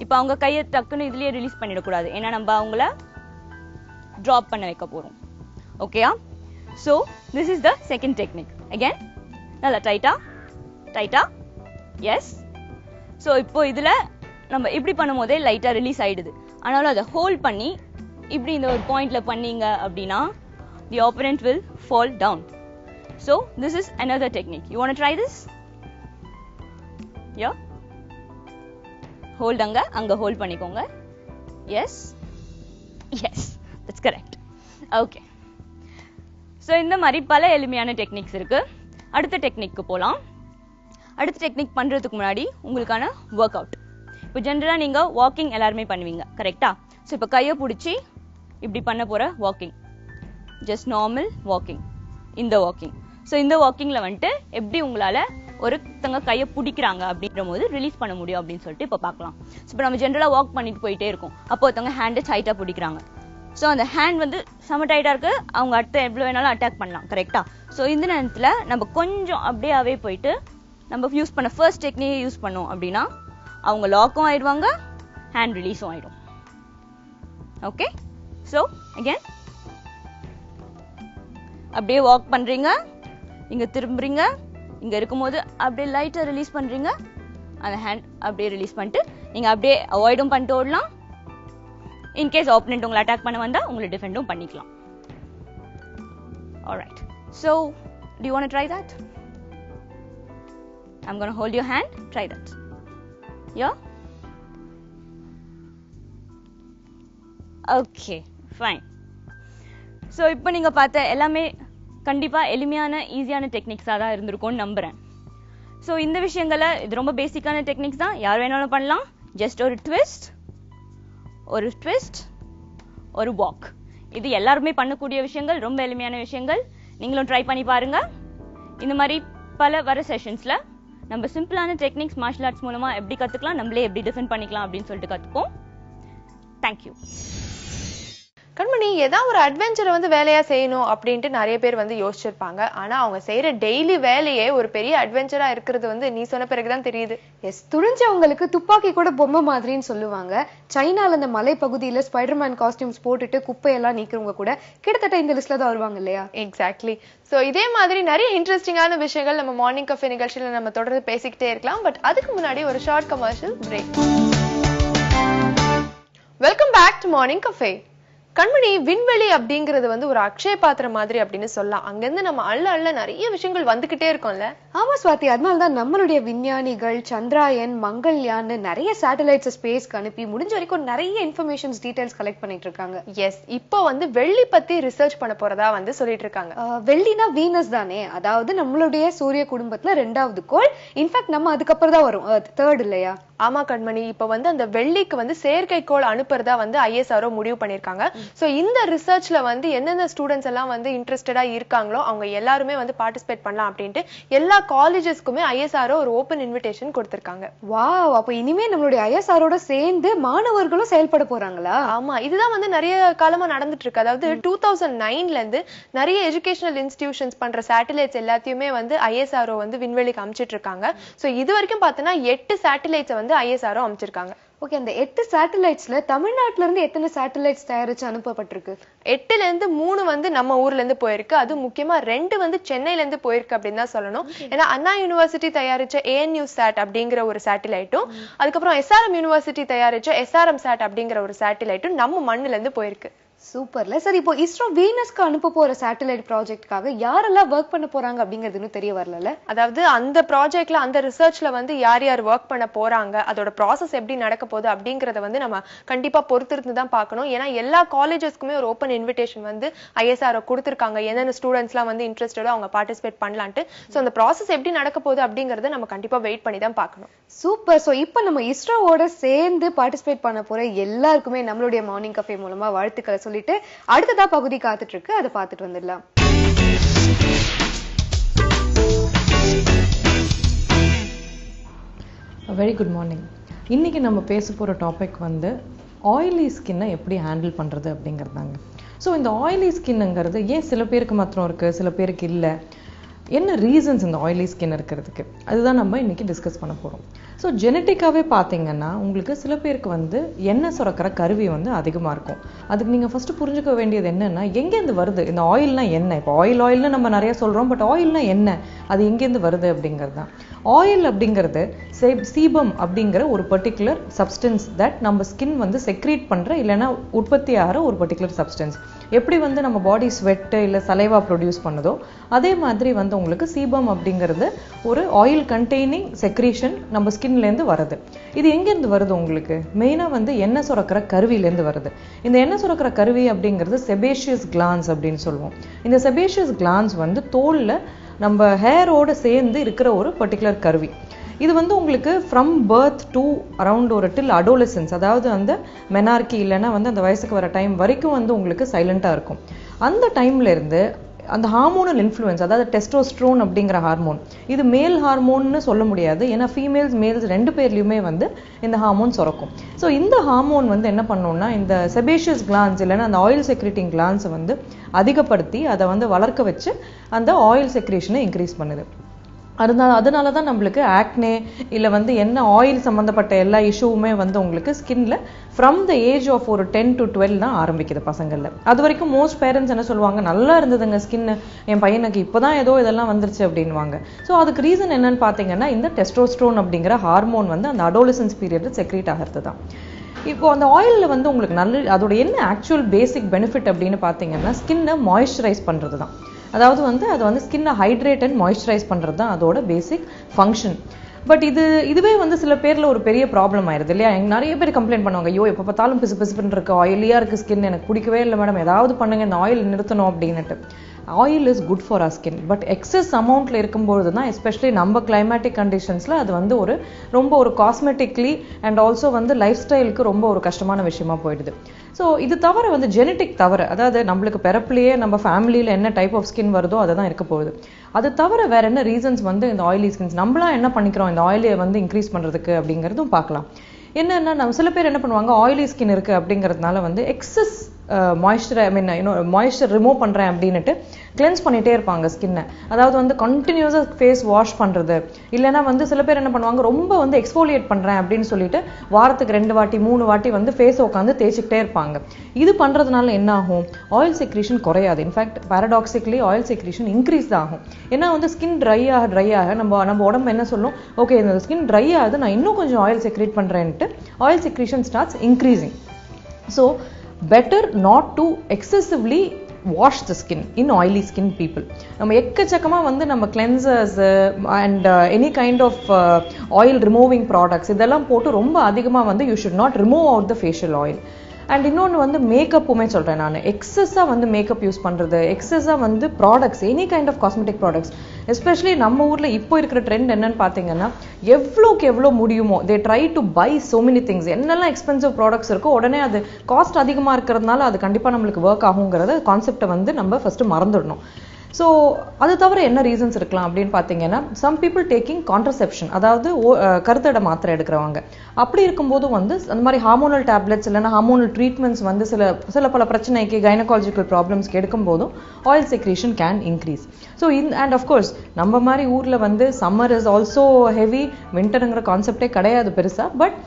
இப்போ அவங்க கையை டக்குன்னு இதுலயே ரிலீஸ் பண்ணிடக்கூடாது, ஏன்னா நம்ம அவங்கள ட்ராப் பண்ண வைக்க போறோம். ஓகேயா? So this is the second technique. Again நல்லா டைட்டா டைட்டா. எஸ். ஸோ இப்போ இதுல நம்ம இப்படி பண்ணும் போதே லைட்டா ரிலீஸ் ஆயிடுது. ஆனாலும் அதை ஹோல்ட் பண்ணி இப்படி இந்த ஒரு பாயிண்ட்ல பண்ணீங்க அப்படின்னா the opponent will fall down. So this is another technique. You want to try this? Yeah. Hold anga hold பண்ணிக்கோங்க. Yes. Yes, that's correct. Okay. So இந்த மாதிரி பல எளிமையான டெக்னிக்ஸ் இருக்கு. அடுத்த டெக்னிக்கு போலாம். அடுத்த டெக்னிக் பண்றதுக்கு முன்னாடி உங்களுக்கான ஒர்க் அவுட். இப்போ ஜெனரலா நீங்க வாக்கிங் எல்லாருமே பண்ணுவீங்க கரெக்டா. ஸோ இப்போ கையை பிடிச்சி இப்படி பண்ண போற வாக்கிங், ஜஸ்ட் நார்மல் வாக்கிங். இந்த வாக்கிங், ஸோ இந்த வாக்கிங்ல வந்துட்டு எப்படி உங்களால ஒருத்தங்க கையை பிடிக்கிறாங்க அப்படின்ற போது ரிலீஸ் பண்ண முடியும் அப்படின்னு சொல்லிட்டு இப்போ பார்க்கலாம். ஸோ இப்போ நம்ம ஜென்ரலா வாக் பண்ணிட்டு போயிட்டே இருக்கோம், அப்போ ஒருத்தவங்க ஹேண்டை டைட்டா பிடிக்கிறாங்க. ஸோ அந்த ஹேண்ட் வந்து செம டைட்டா இருக்கு, அவங்க அடுத்த எவ்வளவு வேணாலும் அட்டாக் பண்ணலாம் கரெக்டா. ஸோ இந்த நேரத்துல நம்ம கொஞ்சம் அப்படியே போயிட்டு நம்ம யூஸ் பண்ண ஃபர்ஸ்ட் டெக்னிக் யூஸ் பண்ணோம் அப்படின்னா அவங்க லாக்கும் ஆயிடுவாங்க, ஹேண்ட் ரிலீஸும் ஆயிடும். ஓகே. ஸோ அகேன் அப்படியே வாக் பண்றீங்க, இங்க திரும்புறீங்க, இங்க இருக்கும்போது அப்படியே லைட்டா ரிலீஸ் பண்றீங்க, அந்த ஹேண்ட் அப்படியே ரிலீஸ் பண்ணிட்டு நீங்க அப்படியே அவாய்டும் பண்ணிட்டு ஓடலாம். இன்கேஸ் ஆப்போனன்ட் உங்களை அட்டாக் பண்ண வந்தா உங்களை டிஃபெண்டும் பண்ணிக்கலாம். Alright. So, do you want to try that? I'm going to hold your hand. Try that. Yeah? Okay, fine. So, இப்போ நீங்க பார்த்த எல்லாமே கண்டிப்பா எளிமையான ஈஸியான டெக்னிக்ஸா தான் இருந்திருக்கும்னு நம்புறேன். ஸோ இந்த விஷயங்களை இது ரொம்ப பேசிக்கான டெக்னிக்ஸ் தான், யார் வேணாலும் பண்ணலாம். ஜஸ்ட் ஒரு ட்விஸ்ட், ஒரு வாக், இது எல்லாருமே பண்ணக்கூடிய விஷயங்கள், ரொம்ப எளிமையான விஷயங்கள். நீங்களும் ட்ரை பண்ணி பாருங்க. இந்த மாதிரி பல வர செஷன்ஸ்ல நம்ம சிம்பிளான டெக்னிக்ஸ் மார்ஷல் ஆர்ட்ஸ் மூலமா எப்படி கத்துக்கலாம், நம்மளே எப்படி டிஃபெண்ட் பண்ணிக்கலாம் அப்படின்னு சொல்லிட்டு கத்துப்போம். தேங்க்யூ. கண்மணி, ஏதாவது ஒரு அட்வென்ச்சரை வந்து வேலையா செய்யணும் அப்படின்ட்டு நிறைய பேர் வந்து யோசிச்சிருப்பாங்க. ஆனா அவங்க செய்யற டெய்லி வேலையே ஒரு பெரிய அட்வென்ச்சரா இருக்கிறது வந்து நீ சொன்ன பிறகுதான் தெரியுது. எஸ், துணிஞ்சவங்களுக்கு துப்பாக்கி கூட பொம்மை மாதிரின்னு சொல்லுவாங்க. சைனால இந்த மலை பகுதியில ஸ்பைடர்மேன் காஸ்டியூம்ஸ் போட்டுட்டு குப்பையெல்லாம் நீக்கிறவங்க கூட கிட்டத்தட்ட இந்த லிஸ்ட்ல தான் வருவாங்க இல்லையா? எக்ஸாக்ட்லி. சோ இதே மாதிரி நிறைய இன்ட்ரெஸ்டிங்கான விஷயங்கள் நம்ம மார்னிங் கஃபே நிகழ்ச்சியில நம்ம தொடர்ந்து பேசிக்கிட்டே இருக்கலாம். பட் அதுக்கு முன்னாடி ஒரு short commercial break. Welcome back to morning cafe. Kanmani, விண்வெளி அப்படிங்கிறது வந்து ஒரு அக்ஷய பாத்திரம் மாதிரி அப்படின்னு சொல்லலாம். அங்கிருந்து நம்ம அள்ள நிறைய விஷயங்கள் வந்துகிட்டே இருக்கோம்ல. ஆமா ஸ்வாதி, அதனாலதான் நம்மளுடைய விஞ்ஞானிகள் சந்திராயன், மங்கள்யான் நிறைய சேட்டலைட்ஸ் ஸ்பேஸ்க்கு அனுப்பி முடிஞ்ச வரைக்கும் நிறைய இன்ஃபர்மேஷன்ஸ் டீடைல்ஸ் கலெக்ட் பண்ணிட்டு இருக்காங்க. எஸ், இப்போ வந்து வெள்ளி பத்தி ரிசர்ச் பண்ண போறதா வந்து சொல்லிட்டு இருக்காங்க. வெள்ளினா வீனஸ் தானே, அதாவது நம்மளுடைய சூரிய குடும்பத்துல 2வது கோள். இன்ஃபேக்ட் நம்ம அதுக்கப்புறம் தான் வரும், தேர்ட் இல்லையா? ஆமா கண்மணி, இப்ப வந்து அந்த வெள்ளிக்கு வந்து செயற்கைக்கோள் அனுப்புறதா வந்து ISRO முடிவு பண்ணிருக்காங்க. சோ இந்த ரிசர்ச்ல வந்து எந்தெந்த ஸ்டூடெண்ட்ஸ் எல்லாம் வந்து இன்ட்ரெஸ்டடா இருக்காங்களோ அவங்க எல்லாருமே வந்து பார்ட்டிசிபேட் பண்ணலாம் அப்படின்ட்டு எல்லா காலேஜஸ்க்குமே ISRO ஒரு ஓபன் இன்விடேஷன் கொடுத்திருக்காங்க. வாவ், அப்ப இனிமே நம்மளுடைய ISROட சேர்ந்து மாணவர்களும் செயல்பட போறாங்களா? ஆமா, இதுதான் வந்து நிறைய காலமா நடந்துட்டு இருக்கு. அதாவது 2009ல இருந்து நிறைய எஜுகேஷனல் இன்ஸ்டிடியூஷன்ஸ் பண்ற சேட்டலைட்ஸ் எல்லாத்தையுமே வந்து ISRO வந்து விண்வெளிக்கு அனுப்பிச்சிட்டு இருக்காங்க. சோ இது வரைக்கும் பார்த்தோன்னா 8 சேட்டலைட்ஸ் வந்து ISRO அமைச்சிருக்காங்க. ஓகே, அந்த 8 சேட்டலைட்ஸ்ல தமிழ்நாட்டுல இருந்து எத்தனை சேட்டலைட்ஸ் தயாரிச்சு அனுப்பப்பட்டிருக்கு? 8ல இருந்து 3 வந்து நம்ம ஊர்ல இருந்து போயிருக்கு. அது முக்கியமா 2 வந்து சென்னையில இருந்து போயிருக்கு அப்படின்னு தான் சொல்லணும். ஏன்னா அண்ணா யூனிவர்சிட்டி தயாரிச்ச ANU SAT அப்படிங்கிற ஒரு சேட்டலைட்டும், அதுக்கப்புறம் SRM யூனிவர்சிட்டி தயாரிச்ச SRM SAT அப்படிங்கிற ஒரு சேட்டலைட்டும் நம்ம மண்ணுல இருந்து போயிருக்கு. சூப்பர்ல. சரி, இப்போ இஸ்ரோ வீனஸ்க்கு அனுப்ப போற சேட்டலைட் ப்ராஜெக்ட்காக யாரெல்லாம் ஒர்க் பண்ண போறாங்க அப்படிங்கிறது இன்னும் தெரிய வரல. அதாவது அந்த ப்ராஜெக்ட்ல, அந்த ரிசர்ச்ல வந்து யார் யார் ஒர்க் பண்ண போறாங்க, அதோட ப்ராசஸ் எப்படி நடக்க போகுது அப்படிங்கறத வந்து நம்ம கண்டிப்பா பொறுத்திருந்து தான் பார்க்கணும். ஏன்னா எல்லா காலேஜஸ்க்குமே ஒரு ஓப்பன் இன்விடேஷன் வந்து ISRO கொடுத்திருக்காங்க. என்னென்ன ஸ்டூடெண்ட்ஸ்லாம் வந்து இன்ட்ரெஸ்டடோ அவங்க பார்ட்டிசிபேட் பண்ணலான்ட்டு. ஸோ அந்த ப்ராசஸ் எப்படி நடக்க போகுது அப்படிங்கறத நம்ம கண்டிப்பா வெயிட் பண்ணி தான் பார்க்கணும். சூப்பர். ஸோ இப்போ நம்ம இஸ்ரோவோட சேர்ந்து பார்ட்டிசிபேட் பண்ண போற எல்லாருக்குமே நம்மளுடைய மார்னிங் கஃபே மூலமா வாழ்த்துக்களை சொல்லிட்டு அடுத்ததா பகுதி காத்துட்டு இருக்கு, அதை பார்த்துட்டு வந்துடலாம். Very good morning. இன்னைக்கு நம்ம பேச போகிற டாபிக் வந்து ஆயிலி ஸ்கின்னை எப்படி ஹேண்டில் பண்ணுறது அப்படிங்கிறதாங்க. ஸோ இந்த ஆயிலி ஸ்கின்னுங்கிறது ஏன் சில பேருக்கு மாத்திரம் இருக்குது, சில பேருக்கு இல்லை, என்ன ரீசன்ஸ் இந்த ஆயிலி ஸ்கின் இருக்கிறதுக்கு, அதுதான் நம்ம இன்னைக்கு டிஸ்கஸ் பண்ண போகிறோம். ஸோ ஜெனட்டிக்காகவே பார்த்தீங்கன்னா உங்களுக்கு சில பேருக்கு வந்து எண்ணெய் சுரக்கிற கருவி வந்து அதிகமாக இருக்கும். அதுக்கு நீங்கள் ஃபஸ்ட்டு புரிஞ்சுக்க வேண்டியது என்னென்னா, எங்கேருந்து வருது இந்த ஆயில்னா என்ன? இப்போ ஆயில்னு நம்ம நிறைய சொல்கிறோம், பட் ஆயில்னா என்ன, அது எங்கேருந்து வருது அப்படிங்கிறது தான். ஆயில் அப்படிங்கிறது சீபம் அப்படிங்கிற ஒரு பர்டிகுலர் சப்ஸ்டன்ஸ் தட் நம்ம ஸ்கின் வந்து செக்ரீட் பண்ணுற இல்லைன்னா உற்பத்தி ஆகிற ஒரு பர்டிகுலர் சப்ஸ்டன்ஸ். எப்படி வந்து நம்ம பாடி ஸ்வெட்டு இல்லை சலைவா ப்ரொடியூஸ் பண்ணுதோ அதே மாதிரி வந்து உங்களுக்கு சீபம் அப்படிங்கிறது ஒரு ஆயில் கண்டெய்னிங் செக்ரீஷன் நம்ம ஸ்கின்லேருந்து வருது. இது எங்கேருந்து வருது உங்களுக்கு? மெயினாக வந்து எண்ணெய் சுரக்கிற கருவியிலேருந்து வருது. இந்த எண்ணெய் சுரக்கிற கருவி அப்படிங்கிறது செபேஷியஸ் கிளான்ஸ் அப்படின்னு சொல்லுவோம். இந்த செபேஷியஸ் கிளான்ஸ் வந்து தோலில் நம்ம ஹேரோடு சேர்ந்து இருக்கிற ஒரு பர்டிகுலர் கருவி. இது வந்து உங்களுக்கு ஃப்ரம் பர்த் டு அரவுண்ட் ஒரு டில் அடோலசன்ஸ், அதாவது அந்த மெனார்கி இல்லைன்னா வந்து அந்த வயசுக்கு வர டைம் வரைக்கும் வந்து உங்களுக்கு சைலண்டாக இருக்கும். அந்த டைம்ல இருந்து அந்த ஹார்மோனல் இன்ஃப்ளூயன்ஸ், அதாவது டெஸ்டோஸ்ட்ரோன் அப்படிங்கிற ஹார்மோன், இது மேல் ஹார்மோன்னு சொல்ல முடியாது, ஏன்னா ஃபீமேல்ஸ் மேல்ஸ் 2 பேர்லையுமே வந்து இந்த ஹார்மோன் சுரக்கும். ஸோ இந்த ஹார்மோன் வந்து என்ன பண்ணோம்னா இந்த செபேஷியஸ் கிளான்ஸ் இல்லைன்னா அந்த ஆயில் செக்ரேட்டிங் கிளான்ஸை வந்து அதிகப்படுத்தி அதை வந்து வளர்க்க வச்சு அந்த ஆயில் செக்ரேஷனை இன்க்ரீஸ் பண்ணுது. அதனால தான் நம்மளுக்கு ஆக்னே இல்லை வந்து என்ன ஆயில் சம்மந்தப்பட்ட எல்லா இஷ்யூவுமே வந்து உங்களுக்கு ஸ்கின்ல ஃப்ரம் த ஏஜ் ஆஃப் ஒரு 10 to 12 தான் ஆரம்பிக்குது பசங்களில். அது வரைக்கும் மோஸ்ட் பேரண்ட்ஸ் என்ன சொல்லுவாங்க, நல்லா இருந்ததுங்க ஸ்கின்னு, என் பையனுக்கு இப்போதான் ஏதோ இதெல்லாம் வந்துருச்சு அப்படின்வாங்க. ஸோ அதுக்கு ரீசன் என்னன்னு பார்த்தீங்கன்னா இந்த டெஸ்டோஸ்ட்ரோன் அப்படிங்கிற ஹார்மோன் வந்து அந்த அடோலசன்ஸ் பீரியட் செக்ரேட் ஆகிறது தான். இப்போ அந்த ஆயிலில் வந்து உங்களுக்கு அதோட என்ன ஆக்சுவல் பேசிக் பெனிஃபிட் அப்படின்னு பார்த்தீங்கன்னா ஸ்கின்னை மாய்ஸ்சரைஸ் பண்ணுறது தான். அதாவது வந்து அது வந்து ஸ்கின்னை ஹைட்ரேட் அண்ட் மாய்ஸ்சரைஸ் பண்றது தான் அதோட பேசிக் ஃபங்க்ஷன். பட் இதுவே வந்து சில பேர்ல ஒரு பெரிய ப்ராப்ளம் ஆயிருது இல்லையா? நிறைய பேர் கம்ப்ளைண்ட் பண்ணுவாங்க, ஐயோ எப்போ பார்த்தாலும் பிசு பிசுப்புன்னு இருக்கு, ஆயிலியா இருக்கு ஸ்கின், எனக்கு பிடிக்கவே இல்லை மேடம், ஏதாவது பண்ணுங்க இந்த ஆயில் நிறுத்தணும் அப்படின்னுட்டு. Oil is good for our skin, but excess அமௌண்ட்ல இருக்கும்போது தான் எஸ்பெஷலி நம்ம கிளைமேட்டிக் கண்டிஷன்ஸ்ல அது வந்து ரொம்ப ஒரு காஸ்மெட்டிக்லி அண்ட் ஆல்சோ வந்து லைஃப் ஸ்டைலுக்கு ரொம்ப ஒரு கஷ்டமான விஷயமா போயிடுது. ஸோ இது தவிர வந்து ஜெனட்டிக் தவிர, அதாவது நம்மளுக்கு பிறப்புலேயே நம்ம ஃபேமிலியில் என்ன டைப் ஆஃப் ஸ்கின் வருதோ அதை தான் இருக்க போகுது. அது தவிர வேற என்ன ரீசன்ஸ் வந்து இந்த ஆயிலி ஸ்கின்ஸ் நம்மளா என்ன பண்ணிக்கிறோம் இந்த ஆயிலியை வந்து இன்க்ரீஸ் பண்றதுக்கு அப்படிங்கிறதும் பார்க்கலாம். என்னன்னா நம்ம சில பேர் என்ன பண்ணுவாங்க, ஆயிலி ஸ்கின் இருக்கு அப்படிங்கிறதுனால வந்து எக்ஸஸ் மாய்ஸ்சர் ரிமூவ் பண்றேன் அப்படின்னுட்டு கிளென்ஸ் பண்ணிட்டே இருப்பாங்க ஸ்கின்னை. அதாவது வந்து கண்டினியூஸா ஃபேஸ் வாஷ் பண்றது, இல்லைன்னா வந்து சில பேர் என்ன பண்ணுவாங்க, ரொம்ப வந்து எக்ஸ்ஃபோலியேட் பண்றேன் அப்படின்னு சொல்லிட்டு வாரத்துக்கு 2 வாட்டி 3 வாட்டி வந்து ஃபேஸ் உட்காந்து தேய்ச்சிக்கிட்டே இருப்பாங்க. இது பண்றதுனால என்ன ஆகும், ஆயில் செக்ரீஷன் குறையாது. இன்ஃபேக்ட் பாரடாக்சிக்கலி ஆயில் செக்ரீஷன் இன்க்ரீஸ் தான் ஆகும். ஏன்னா வந்து ஸ்கின் ட்ரை ஆக நம்ம உடம்பு என்ன சொல்லும், ஓகே இந்த ஸ்கின் ட்ரை ஆகுது, நான் இன்னும் கொஞ்சம் ஆயில் செக்ரீட் பண்றேன்ட்டு oil secretion starts increasing. So better not to excessively wash the skin in oily skin people. நம்ம எக்கச்சக்கமா வந்து நம்ம cleansers and any kind of oil removing products இதெல்லாம் போட்டு ரொம்ப அதிகமா வந்து you should not remove out the facial oil. And இன்னொன்று வந்து மேக்கப்புமே சொல்றேன் நான், எக்ஸஸா வந்து மேக்கப் யூஸ் பண்றது, எக்ஸஸா வந்து products, any kind of cosmetic products, especially நம்ம ஊர்ல இப்போ இருக்கிற ட்ரெண்ட் என்னன்னு பாத்தீங்கன்னா, எவ்வளோக்கு எவ்வளோ முடியுமோ they try to buy so many things. என்னெல்லாம் எக்ஸ்பென்சிவ் ப்ராடக்ட்ஸ் இருக்கோ உடனே அது காஸ்ட் அதிகமா இருக்கிறதுனால அது கண்டிப்பா நம்மளுக்கு ஒர்க் ஆகுங்கிறத கான்செப்டை வந்து நம்ம ஃபர்ஸ்ட் மறந்துடணும். ஸோ அது தவிர என்ன ரீசன்ஸ் இருக்கலாம் அப்படின்னு பார்த்தீங்கன்னா, சம் பீப்புள் டேக்கிங் கான்ட்ரசெப்ஷன், அதாவது கருத்தடை மாத்திரை எடுக்கிறவங்க. அப்படி இருக்கும்போது வந்து அந்த மாதிரி ஹார்மோனல் டேப்லெட்ஸ் இல்லைன்னா ஹார்மோனல் ட்ரீட்மெண்ட்ஸ் வந்து சில பல பிரச்சனைக்கு கைனகாலஜிக்கல் ப்ராப்ளம்ஸ்க்கு எடுக்கும்போதும் oil secretion can increase. So and of course நம்ம மாதிரி ஊரில் வந்து சம்மர் இஸ் ஆல்சோ ஹெவி, வின்டருங்கிற கான்செப்டே கிடையாது பெருசா. But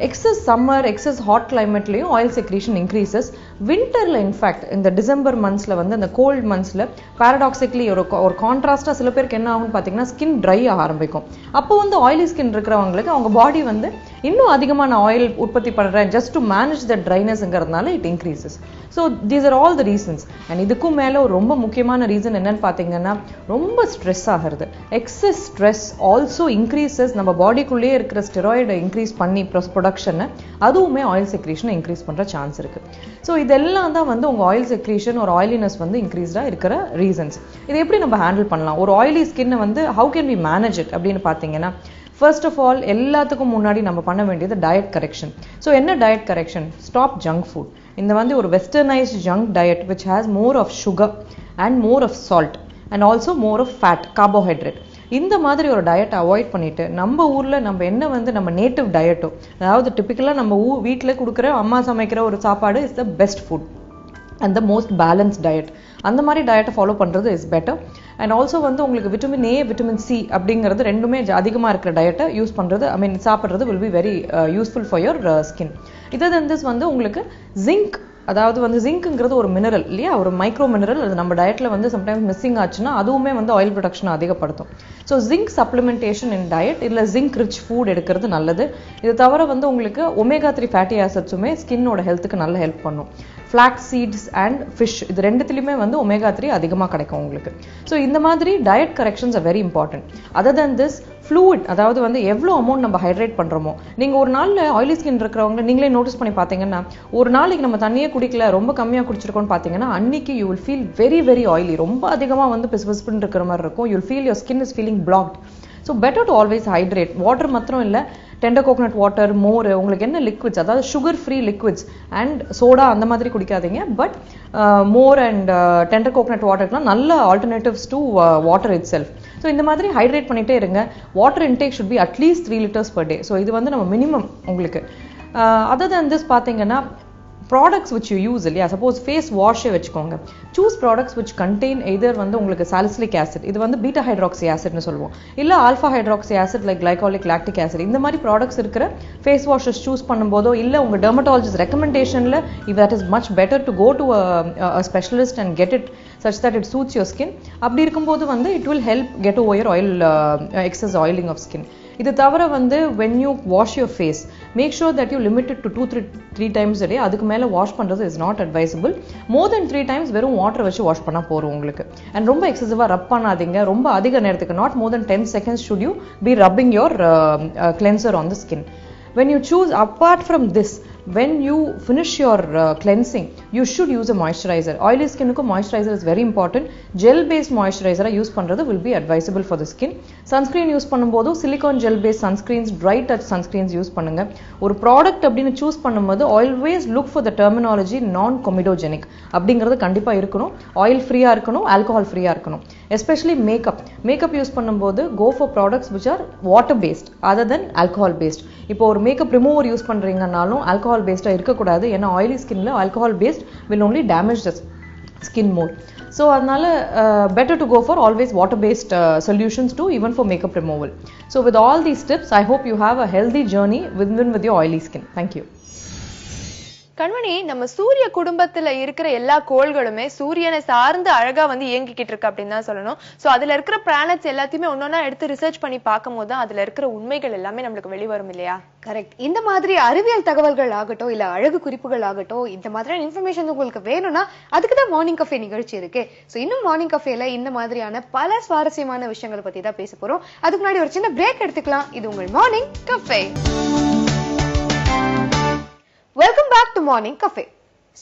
excess summer excess hot கிளைமேட்லயும் ஆயில் செக்ரீஷன் இன்க்ரீசஸ். வின்டர்ல இன்ஃபேக்ட் இந்த டிசம்பர் மந்த்ஸ்ல வந்து அந்த கோல்ட் மந்த்ஸ்ல பாரடாக்சிக்கலி ஒரு கான்ட்ராஸ்டா சில பேருக்கு என்ன ஆகும்னு பாத்தீங்கன்னா, ஸ்கின் ட்ரை ஆக ஆரம்பிக்கும். அப்போ வந்து ஆயிலி ஸ்கின் இருக்கிறவங்களுக்கு அவங்க பாடி வந்து இன்னும் அதிகமான ஆயில் உற்பத்தி பண்றேன் ஜஸ்ட் டு மேனேஜ் த ட்ரைனஸ்ங்கிறதுனால it increases. So these are all the reasons. And இதுக்கும் மேல ஒரு ரொம்ப முக்கியமான ரீசன் என்னன்னு பாத்தீங்கன்னா, ரொம்ப ஸ்ட்ரெஸ் ஆகிறது. எக்ஸஸ் ஸ்ட்ரெஸ் ஆல்சோ இன்க்ரீசஸ் நம்ம பாடிக்குள்ளேயே இருக்கிற ஸ்டெராய்டை இன்க்ரீஸ் பண்ணி ப்ரொடக்ஷனை, அதுவுமே ஆயில் செக்ரீஷனை இன்க்ரீஸ் பண்ற சான்ஸ் இருக்கு. ஸோ இதெல்லாம் தான் வந்து உங்க ஆயில் செக்ரீஷன் ஒரு ஆயிலினஸ் வந்து இன்க்ரீஸ்டா இருக்கிற ரீசன்ஸ். இதை எப்படி நம்ம ஹேண்டில் பண்ணலாம், ஒரு ஆயிலி ஸ்கின்னை வந்து how can we manage it அப்படின்னு பாத்தீங்கன்னா, ஃபர்ஸ்ட் ஆஃப் ஆல் எல்லாத்துக்கும் முன்னாடி நம்ம பண்ண வேண்டியது டயட் கரெக்ஷன். ஸோ என்ன diet correction, stop junk food. இந்த வந்து ஒரு westernised junk diet which has more of sugar and more of salt and also more of fat, carbohydrate. இந்த மாதிரி ஒரு டயட் அவாய்ட் பண்ணிட்டு நம்ம ஊர்ல நம்ம என்ன வந்து நம்ம நேட்டிவ் டயட்டோ, அதாவது டிபிக்கலா நம்ம வீட்டுல கொடுக்குற அம்மா சமைக்கிற ஒரு சாப்பாடு is the best food and the most balanced diet. அந்த மாதிரி டயட்டை ஃபாலோ பண்றது இஸ் பெட்டர். அண்ட் ஆல்சோ வந்து உங்களுக்கு விட்டமின் ஏ விட்டமின் சி அப்படிங்கிறது ரெண்டுமே அதிகமா இருக்கிற டயட்டை யூஸ் பண்றது, சாப்பிட்றது will be very useful for your skin. இதர் தென் திஸ் வந்து உங்களுக்கு ஜிங்க், அதாவது வந்து ஜிங்க்ங்கிறது ஒரு மினரல் இல்லையா, ஒரு மைக்ரோ மினரல். அது நம்ம டயட்ல வந்து சம்டைம்ஸ் மிஸ்ஸிங் ஆச்சுன்னா அதுவுமே வந்து ஆயில் ப்ரொடக்ஷன் அதிகப்படுத்தும். ஸோ ஜிங்க் சப்ளிமெண்டேஷன் இன் டயட் இல்லை ஜிங்க் ரிச் ஃபுட் எடுக்கிறது நல்லது. இது தவிர வந்து உங்களுக்கு ஒமேகா 3 ஃபேட்டி ஆசிட்ஸுமே ஸ்கின்னோட ஹெல்த்துக்கு நல்ல ஹெல்ப் பண்ணும். ஃபிளாக்ஸ் சீட்ஸ் அண்ட் ஃபிஷ், இது ரெண்டுத்திலுமே வந்து ஒமேகா 3 அதிகமாக கிடைக்கும் உங்களுக்கு. ஸோ இந்த மாதிரி diet corrections are very important. Other then this fluid, அதாவது வந்து எவ்வளோ அமௌண்ட் நம்ம ஹைட்ரேட் பண்றோமோ. நீங்க ஒரு நாள்ல ஆயிலி ஸ்கின் இருக்கிறவங்க நீங்களே நோட்டீஸ் பண்ணி பாத்தீங்கன்னா, ஒரு நாளைக்கு நம்ம தண்ணியே குடிக்கல, ரொம்ப கம்மியா குடிச்சிருக்கோம்னு பாத்தீங்கன்னா, அன்னைக்கு you will feel very very oily, ரொம்ப அதிகமா வந்து பிசுபிசுன்னு இருக்கிற மாதிரி இருக்கும். You will feel your skin is feeling blocked. So better to always hydrate. Water மாத்திரம் இல்லை, டெண்டர் கோகனட் வாட்டர், மோர், உங்களுக்கு என்ன லிக்விட்ஸ், அதாவது sugar free liquids and soda அந்த மாதிரி குடிக்காதீங்க. பட் மோர் அண்ட் டெண்டர் கோகனட் வாட்டருக்குலாம் நல்ல alternatives to water itself. So இந்த மாதிரி ஹைட்ரேட் பண்ணிட்டே இருங்க. Water intake should be at least 3 liters per day. So இது வந்து நம்ம மினிமம் உங்களுக்கு. அதர் தென் திஸ் பார்த்தீங்கன்னா, ப்ராடக்ட்ஸ் விச் யூ யூஸ் இல்லையா, சப்போஸ் ஃபேஸ் வாஷே வச்சுக்கோங்க, choose products which contain either வந்து உங்களுக்கு சாலிசிலிக் ஆசிட், இது வந்து பீட்டா ஹைட்ராக்சி ஆசிட்னு சொல்லுவோம், இல்லை alpha hydroxy acid like glycolic lactic acid. இந்த மாதிரி ப்ராடக்ட்ஸ் இருக்கிற ஃபேஸ் வாஷஸ் சூஸ் பண்ணும்போதோ, இல்லை உங்கள் dermatologist ரெக்கமெண்டேஷனில் if that is much better to go to a specialist and get it such that it suits your skin. அப்படி இருக்கும்போது வந்து it will help get over your oil excess oiling of skin. இது தவிர வந்து when you wash your face, make sure that you limit it to 2-3 times a day. அதுக்கு மேல wash பண்றது is not advisable. More than 3 times வெறும் water வச்சு wash பண்ணா போறோம் உங்களுக்கு. And ரொம்ப எக்ஸசிவா ரப் பண்ணாதீங்க. ரொம்ப அதிக நேரத்துக்கு, not more than 10 seconds should you be rubbing your cleanser on the skin. When you choose, apart from this, when you finish your cleansing, you should use a moisturizer. Oily skin ku moisturizer is very important. Gel based moisturizer use பண்றது will be advisable for the skin. Sunscreen use பண்ணும்போது silicone gel based sunscreens, dry touch sunscreens use பண்ணுங்க. ஒரு product அப்படின்னு choose பண்ணும்போது always look for the terminology non comedogenic அப்படிங்கிறது கண்டிப்பா இருக்கணும். Oil ஃப்ரீயா இருக்கணும், ஆல்கஹால் ஃப்ரீயா இருக்கணும். Especially makeup use பண்ணும்போது go for products which are water based other than alcohol based. இப்போ ஒரு மேக்கப் ரிமூவர் யூஸ் பண்றீங்கனாலும் ஆல்கஹால் பேஸ்டா இருக்க கூடாது. ஏன்னா ஆயிலி ஸ்கின்ல alcohol based will only damage the skin more. So அதனால better to go for always water based solutions too, even for makeup removal. So with all these tips, I hope you have a healthy journey with your oily skin. Thank you. கண்மணி, நம்ம சூரிய குடும்பத்துல இருக்கிற எல்லா கோள்களுமே சூரியனை சார்ந்து அழகா வந்து இயங்கிக்கிட்டு இருக்கு அப்படின்னு தான் சொல்லணும். சோ அதுல இருக்கிற பிளானட்ஸ் எல்லாத்தையுமே ஒன்னொன்னா எடுத்து ரிசர்ச் பண்ணி பார்க்கும்போது அதுல இருக்கிற உண்மைகள் எல்லாமே நம்மளுக்கு வெளிவரும் இல்லையா? கரெக்ட். இந்த மாதிரி அறிவியல் தகவல்கள் ஆகட்டும், இல்ல அழகு குறிப்புகள் ஆகட்டும், இந்த மாதிரியான இன்ஃபர்மேஷன் உங்களுக்கு வேணும்னா அதுக்கு தான் மார்னிங் கஃபே நிகழ்ச்சி இருக்கு. சோ இன்னும் மார்னிங் கஃபேல இந்த மாதிரியான பல சுவாரஸ்யமான விஷயங்களை பத்தி தான் பேச போறோம். அதுக்கு முன்னாடி ஒரு சின்ன பிரேக் எடுத்துக்கலாம். இது உங்கள் morning cafe. Welcome back to morning cafe.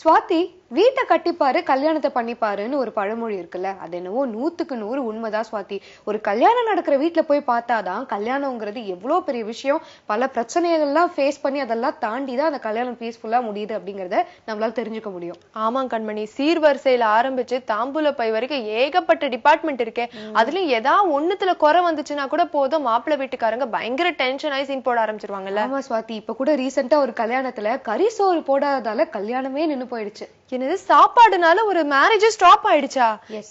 Swathi, வீட்டை கட்டிப்பாரு கல்யாணத்தை பண்ணிப்பாருன்னு ஒரு பழமொழி இருக்குல்ல, அது என்னவோ 100க்கு 100 உண்மைதான் ஸ்வாதி. ஒரு கல்யாணம் நடக்கிற வீட்டுல போய் பார்த்தாதான் கல்யாணம்ங்கிறது எவ்வளவு பெரிய விஷயம், பல பிரச்சனைகள்லாம் ஃபேஸ் பண்ணி அதெல்லாம் தாண்டி தான் அந்த கல்யாணம் பீஸ்ஃபுல்லா முடியுது அப்படிங்கறத நம்மளால தெரிஞ்சுக்க முடியும். ஆமா கண்மணி, சீர்வரிசையில ஆரம்பிச்சு தாம்பூல பை வரைக்கும் ஏகப்பட்ட டிபார்ட்மெண்ட் இருக்கே. அதுலயும் ஏதாவது ஒண்ணுத்துல குறை வந்துச்சுன்னா கூட போதும், மாப்பிள்ளை வீட்டுக்காரங்க பயங்கர டென்ஷன் ஆகி சீன் போட ஆரம்பிச்சிருவாங்கல்ல. ஆமா ஸ்வாதி, இப்ப கூட ரீசெண்டா ஒரு கல்யாணத்துல கறி சோறு போடாததால கல்யாணமே நின்னு போயிடுச்சு. என்னது, சாப்பாடுனால ஒரு மேரேஜ் ஸ்டாப் ஆயிடுச்சா?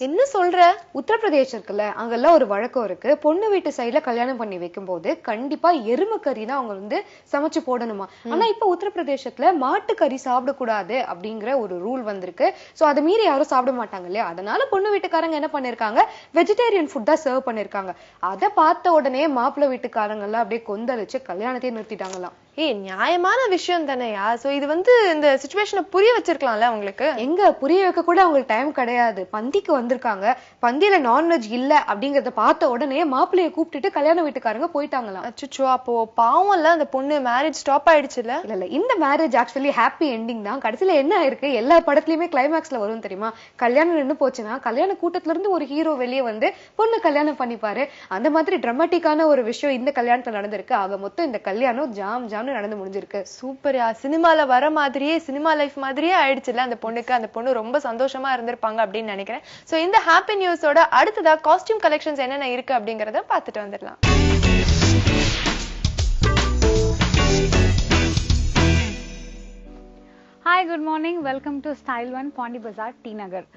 என்ன சொல்ற? உத்தரப்பிரதேசம் இருக்குல்ல, அங்கெல்லாம் ஒரு வழக்கம் இருக்கு. பொண்ணு வீட்டு சைடுல கல்யாணம் பண்ணி வைக்கும் போது கண்டிப்பா எருமை கறி தான் அவங்க வந்து சமைச்சு போடணுமா. ஆனா இப்ப உத்தரப்பிரதேசத்துல மாட்டுக்கறி சாப்பிடக்கூடாது அப்படிங்கிற ஒரு ரூல் வந்திருக்கு. சோ அதை மீறி யாரும் சாப்பிட மாட்டாங்க இல்லையா, அதனால பொண்ணு வீட்டுக்காரங்க என்ன பண்ணிருக்காங்க, வெஜிடேரியன் ஃபுட் தான் சர்வ் பண்ணிருக்காங்க. அதை பார்த்த உடனே மாப்பிள்ளை வீட்டுக்காரங்க எல்லாம் அப்படியே கொந்தளிச்சு கல்யாணத்தையே நிறுத்திட்டாங்களாம். நியாயமான விஷயம் தானேயா? சோ இது வந்து இந்த சிச்சுவேஷனை புரிய வச்சிருக்கலாம்ல உங்களுக்கு. எங்க புரிய வைக்க கூட அவங்களுக்கு டைம் கிடையாது. பந்திக்கு வந்திருக்காங்க, பந்தியில நான்வெஜ் இல்ல அப்படிங்கறத பார்த்த உடனே மாப்பிள்ளைய கூப்பிட்டுட்டு கல்யாண வீட்டுக்காரங்க போயிட்டாங்களாம். அச்சோ, அப்போ பாவம் இல்ல அந்த பொண்ணு, மேரேஜ் ஸ்டாப் ஆயிடுச்சு இல்ல? இல்ல, இந்த மேரேஜ் ஆக்சுவலி ஹாப்பி எண்டிங் தான். கடைசியில என்ன ஆயிருக்கு, எல்லா படத்துலயுமே கிளைமேக்ஸ்ல வரும் தெரியுமா, கல்யாணம் நின்று போச்சுன்னா கல்யாண கூட்டத்துல இருந்து ஒரு ஹீரோ வெளியே வந்து பொண்ணு கல்யாணம் பண்ணிப்பாரு. அந்த மாதிரி டிராமட்டிக்கான ஒரு விஷயம் இந்த கல்யாணத்துல நடந்திருக்கு. ஆக மொத்தம் இந்த கல்யாணம் ஜாம் ஜாம் நடந்து முடிஞ்சிருக்கு. சூப்பர்யா, சினிமால வர மாதிரியே, சினிமா லைஃப் மாதிரியே ஆயிடுச்சுல அந்த பொண்ணுக்கு. அந்த பொண்ணு ரொம்ப சந்தோஷமா இருந்திருப்பாங்க அப்படின்னு நினைக்கிறேன். சோ இந்த ஹாப்பி நியூஸோட அடுத்ததா காஸ்டியூம் கலெக்ஷன்ஸ் என்னென்ன இருக்கு அப்படிங்கறத பார்த்துட்டு வந்துடலாம். Hi, good morning. Welcome to style one Pondy Bazaar, T Nagar.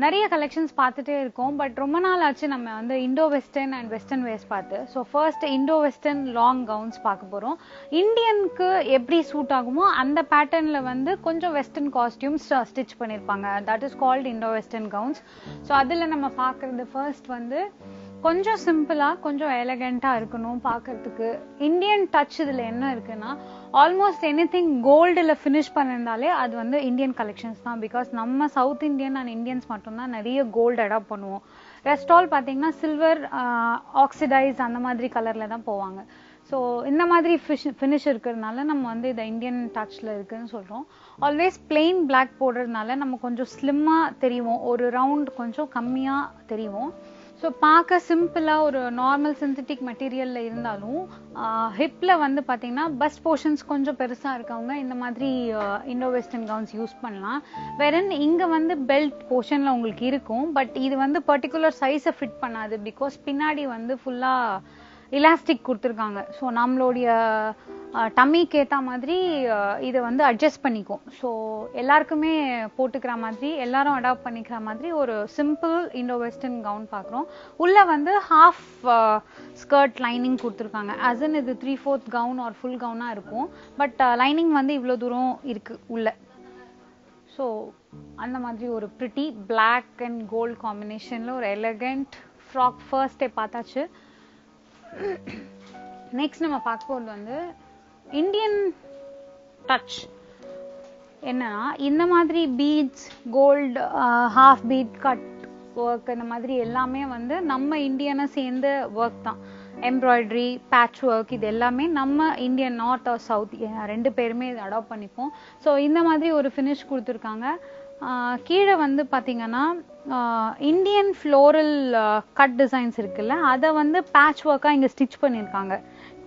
நிறைய கலெக்ஷன்ஸ் பார்த்துட்டே இருக்கோம். பட் ரொம்ப நாள் ஆச்சு நம்ம வந்து Indo western and western wears பார்த்து. So first Indo western long gowns பார்க்க போகிறோம். இந்தியனுக்கு எப்படி சூட் ஆகுமோ அந்த பேட்டர்னில் வந்து கொஞ்சம் வெஸ்டர்ன் காஸ்டியூம்ஸ் ஸ்டிச் பண்ணியிருப்பாங்க. That is called Indo western gowns. So அதில் நம்ம பார்க்குறது ஃபர்ஸ்ட் வந்து கொஞ்சம் சிம்பிளாக கொஞ்சம் எலகெண்ட்டாக இருக்கணும் பார்க்கறதுக்கு. இந்தியன் டச் இதில் என்ன இருக்குன்னா, ஆல்மோஸ்ட் எனிதிங் கோல்டில் ஃபினிஷ் பண்ணியிருந்தாலே அது வந்து இந்தியன் கலெக்ஷன்ஸ் தான். பிகாஸ் நம்ம சவுத் இந்தியன் அண்ட் இந்தியன்ஸ் மட்டும்தான் நிறைய கோல்டு அடாப்ட் பண்ணுவோம். ரெஸ்ட் ஆல் பார்த்தீங்கன்னா சில்வர், ஆக்சிடைஸ் அந்த மாதிரி கலரில் தான் போவாங்க. ஸோ இந்த மாதிரி ஃபினிஷ் இருக்கிறதுனால நம்ம வந்து இதை இந்தியன் டச்சில் இருக்குதுன்னு சொல்கிறோம். ஆல்வேஸ் பிளெயின் பிளாக் போடுறதுனால நம்ம கொஞ்சம் ஸ்லிம்மாக தெரியும், ஒரு ரவுண்ட் கொஞ்சம் கம்மியாக தெரியும். ஸோ பார்க்க சிம்பிளாக ஒரு நார்மல் சிந்தட்டிக் மெட்டீரியலில் இருந்தாலும் ஹிப்பில் வந்து பார்த்தீங்கன்னா பஸ்ட் போர்ஷன்ஸ் கொஞ்சம் பெருசாக இருக்கவங்க இந்த மாதிரி இண்டோ வெஸ்டர்ன் கவுன்ஸ் யூஸ் பண்ணலாம். வெரன் இங்கே வந்து பெல்ட் போர்ஷனில் உங்களுக்கு இருக்கும். பட் இது வந்து பர்டிகுலர் சைஸை ஃபிட் பண்ணாது. பிகாஸ் பின்னாடி வந்து ஃபுல்லாக இலாஸ்டிக் கொடுத்துருக்காங்க. ஸோ நம்மளுடைய டம்மிக்கு ஏற்ற மாதிரி இதை வந்து அட்ஜஸ்ட் பண்ணிக்கும். ஸோ எல்லாருக்குமே போட்டுக்கிற மாதிரி, எல்லாரும் அடாப்ட் பண்ணிக்கிற மாதிரி ஒரு சிம்பிள் இண்டோ வெஸ்டர்ன் கவுன் பார்க்குறோம். உள்ளே வந்து ஹாஃப் ஸ்கர்ட் லைனிங் கொடுத்துருக்காங்க. அசன் இது 3/4 கவுன் ஆர் ஃபுல் கவுனாக இருக்கும். பட் லைனிங் வந்து இவ்வளோ தூரம் இருக்குது உள்ள. ஸோ அந்த மாதிரி ஒரு ப்ரிட்டி பிளாக் அண்ட் கோல்ட் காம்பினேஷனில் ஒரு எலகண்ட் ஃப்ராக் ஃபர்ஸ்டே பார்த்தாச்சு. நெக்ஸ்ட் நம்ம பார்க்க போறது வந்து இந்தியன் டச். என்னன்னா இந்த மாதிரி beads, gold, half bead, cut work, இந்த மாதிரி எல்லாமே வந்து நம்ம இந்தியனை சேர்ந்த ஒர்க் தான். எம்ப்ராய்டரி, பேட்ச் ஒர்க், இது எல்லாமே நம்ம இந்தியன் நார்த் ஆர் சவுத் ரெண்டு பேருமே இதை அடாப்ட் பண்ணிப்போம். ஸோ இந்த மாதிரி ஒரு ஃபினிஷ் கொடுத்துருக்காங்க. கீழே வந்து பார்த்தீங்கன்னா இந்தியன் ஃப்ளோரல் கட் டிசைன்ஸ் இருக்குல்ல, அதை வந்து பேட்ச் ஒர்க்காக இங்கே ஸ்டிச் பண்ணியிருக்காங்க.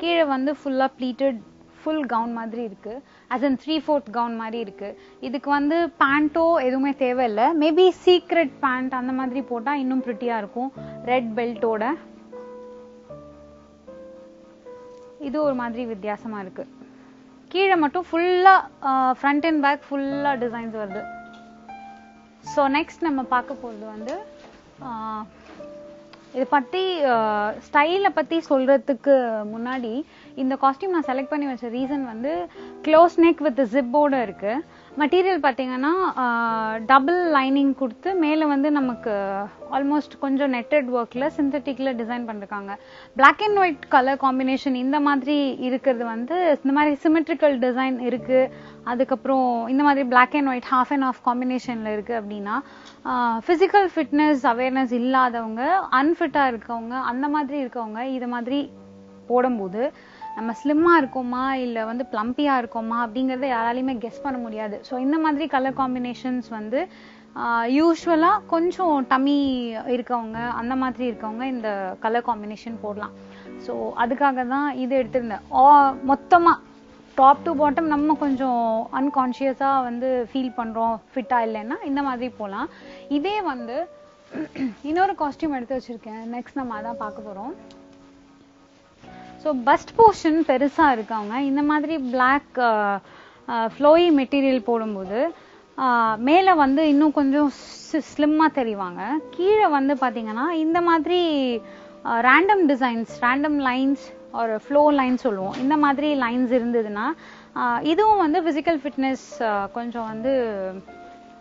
கீழே வந்து ஃபுல்லாக ப்ளீட்டட் ஃபுல் கவுன் மாதிரி இருக்கு, அஸ் அன் 3/4 கவுன் மாதிரி இருக்கு. இதுக்கு வந்து பேண்டோ எதுவுமே தேவையில்லை. மேபி சீக்ரெட் பேண்ட் அந்த மாதிரி போட்டால் இன்னும் ப்ரிட்டியாக இருக்கும். ரெட் பெல்ட்டோட இது ஒரு மாதிரி வித்தியாசமா இருக்கு. கீழே மட்டும் ஃபுல்லா ஃப்ரண்ட் அண்ட் பேக் ஃபுல்லா டிசைன்ஸ் வருது. ஸோ நெக்ஸ்ட் நம்ம பார்க்க போகிறது வந்து இதை பற்றி ஸ்டைலை பற்றி சொல்கிறதுக்கு முன்னாடி இந்த காஸ்டியூம் நான் செலக்ட் பண்ணி வச்ச ரீசன் வந்து க்ளோஸ் நெக் வித் ஜிப்போடு இருக்குது. மெட்டீரியல் பார்த்தீங்கன்னா டபுள் லைனிங் கொடுத்து மேலே வந்து நமக்கு ஆல்மோஸ்ட் கொஞ்சம் நெட்டட் ஒர்க்கில் சிந்தட்டிக்கில் டிசைன் பண்ணிருக்காங்க. Black and white colour combination இந்த மாதிரி இருக்கிறது வந்து இந்த மாதிரி சிமெட்ரிக்கல் டிசைன் இருக்குது. அதுக்கப்புறம் இந்த மாதிரி black and white half and off காம்பினேஷனில் இருக்குது. அப்படின்னா ஃபிசிக்கல் ஃபிட்னஸ் அவேர்னஸ் இல்லாதவங்க, அன்ஃபிட்டாக இருக்கவங்க, அந்த மாதிரி இருக்கவங்க இது மாதிரி போடும்போது நம்ம ஸ்லிம்மாக இருக்கோமா இல்லை வந்து ப்ளம்பியாக இருக்கோமா அப்படிங்கிறத யாராலையுமே கெஸ் பண்ண முடியாது. ஸோ இந்த மாதிரி கலர் காம்பினேஷன்ஸ் வந்து யூஸ்வலாக கொஞ்சம் டம்மி இருக்கவங்க, அந்த மாதிரி இருக்கவங்க இந்த கலர் காம்பினேஷன் போடலாம். ஸோ அதுக்காக தான் இது எடுத்திருந்தேன். மொத்தமாக டாப் டு பாட்டம் நம்ம கொஞ்சம் அன்கான்ஷியஸாக வந்து ஃபீல் பண்ணுறோம் ஃபிட்டாக இல்லைன்னா இந்த மாதிரி போகலாம். இதே வந்து இன்னொரு காஸ்டியூம் எடுத்து வச்சுருக்கேன். நெக்ஸ்ட் நம்ம அதான் பார்க்க போகிறோம். ஸோ பஸ்ட் போர்ஷன் பெருசாக இருக்கவங்க இந்த மாதிரி பிளாக் ஃப்ளோயி மெட்டீரியல் போடும்போது மேலே வந்து இன்னும் கொஞ்சம் ஸ்லிம்மாக தெரிவாங்க. கீழே வந்து பார்த்தீங்கன்னா இந்த மாதிரி ரேண்டம் டிசைன்ஸ், ரேண்டம் லைன்ஸ் ஒரு ஃப்ளோ லைன் சொல்லுவோம், இந்த மாதிரி லைன்ஸ் இருந்ததுன்னா இதுவும் வந்து ஃபிசிக்கல் ஃபிட்னஸ் கொஞ்சம் வந்து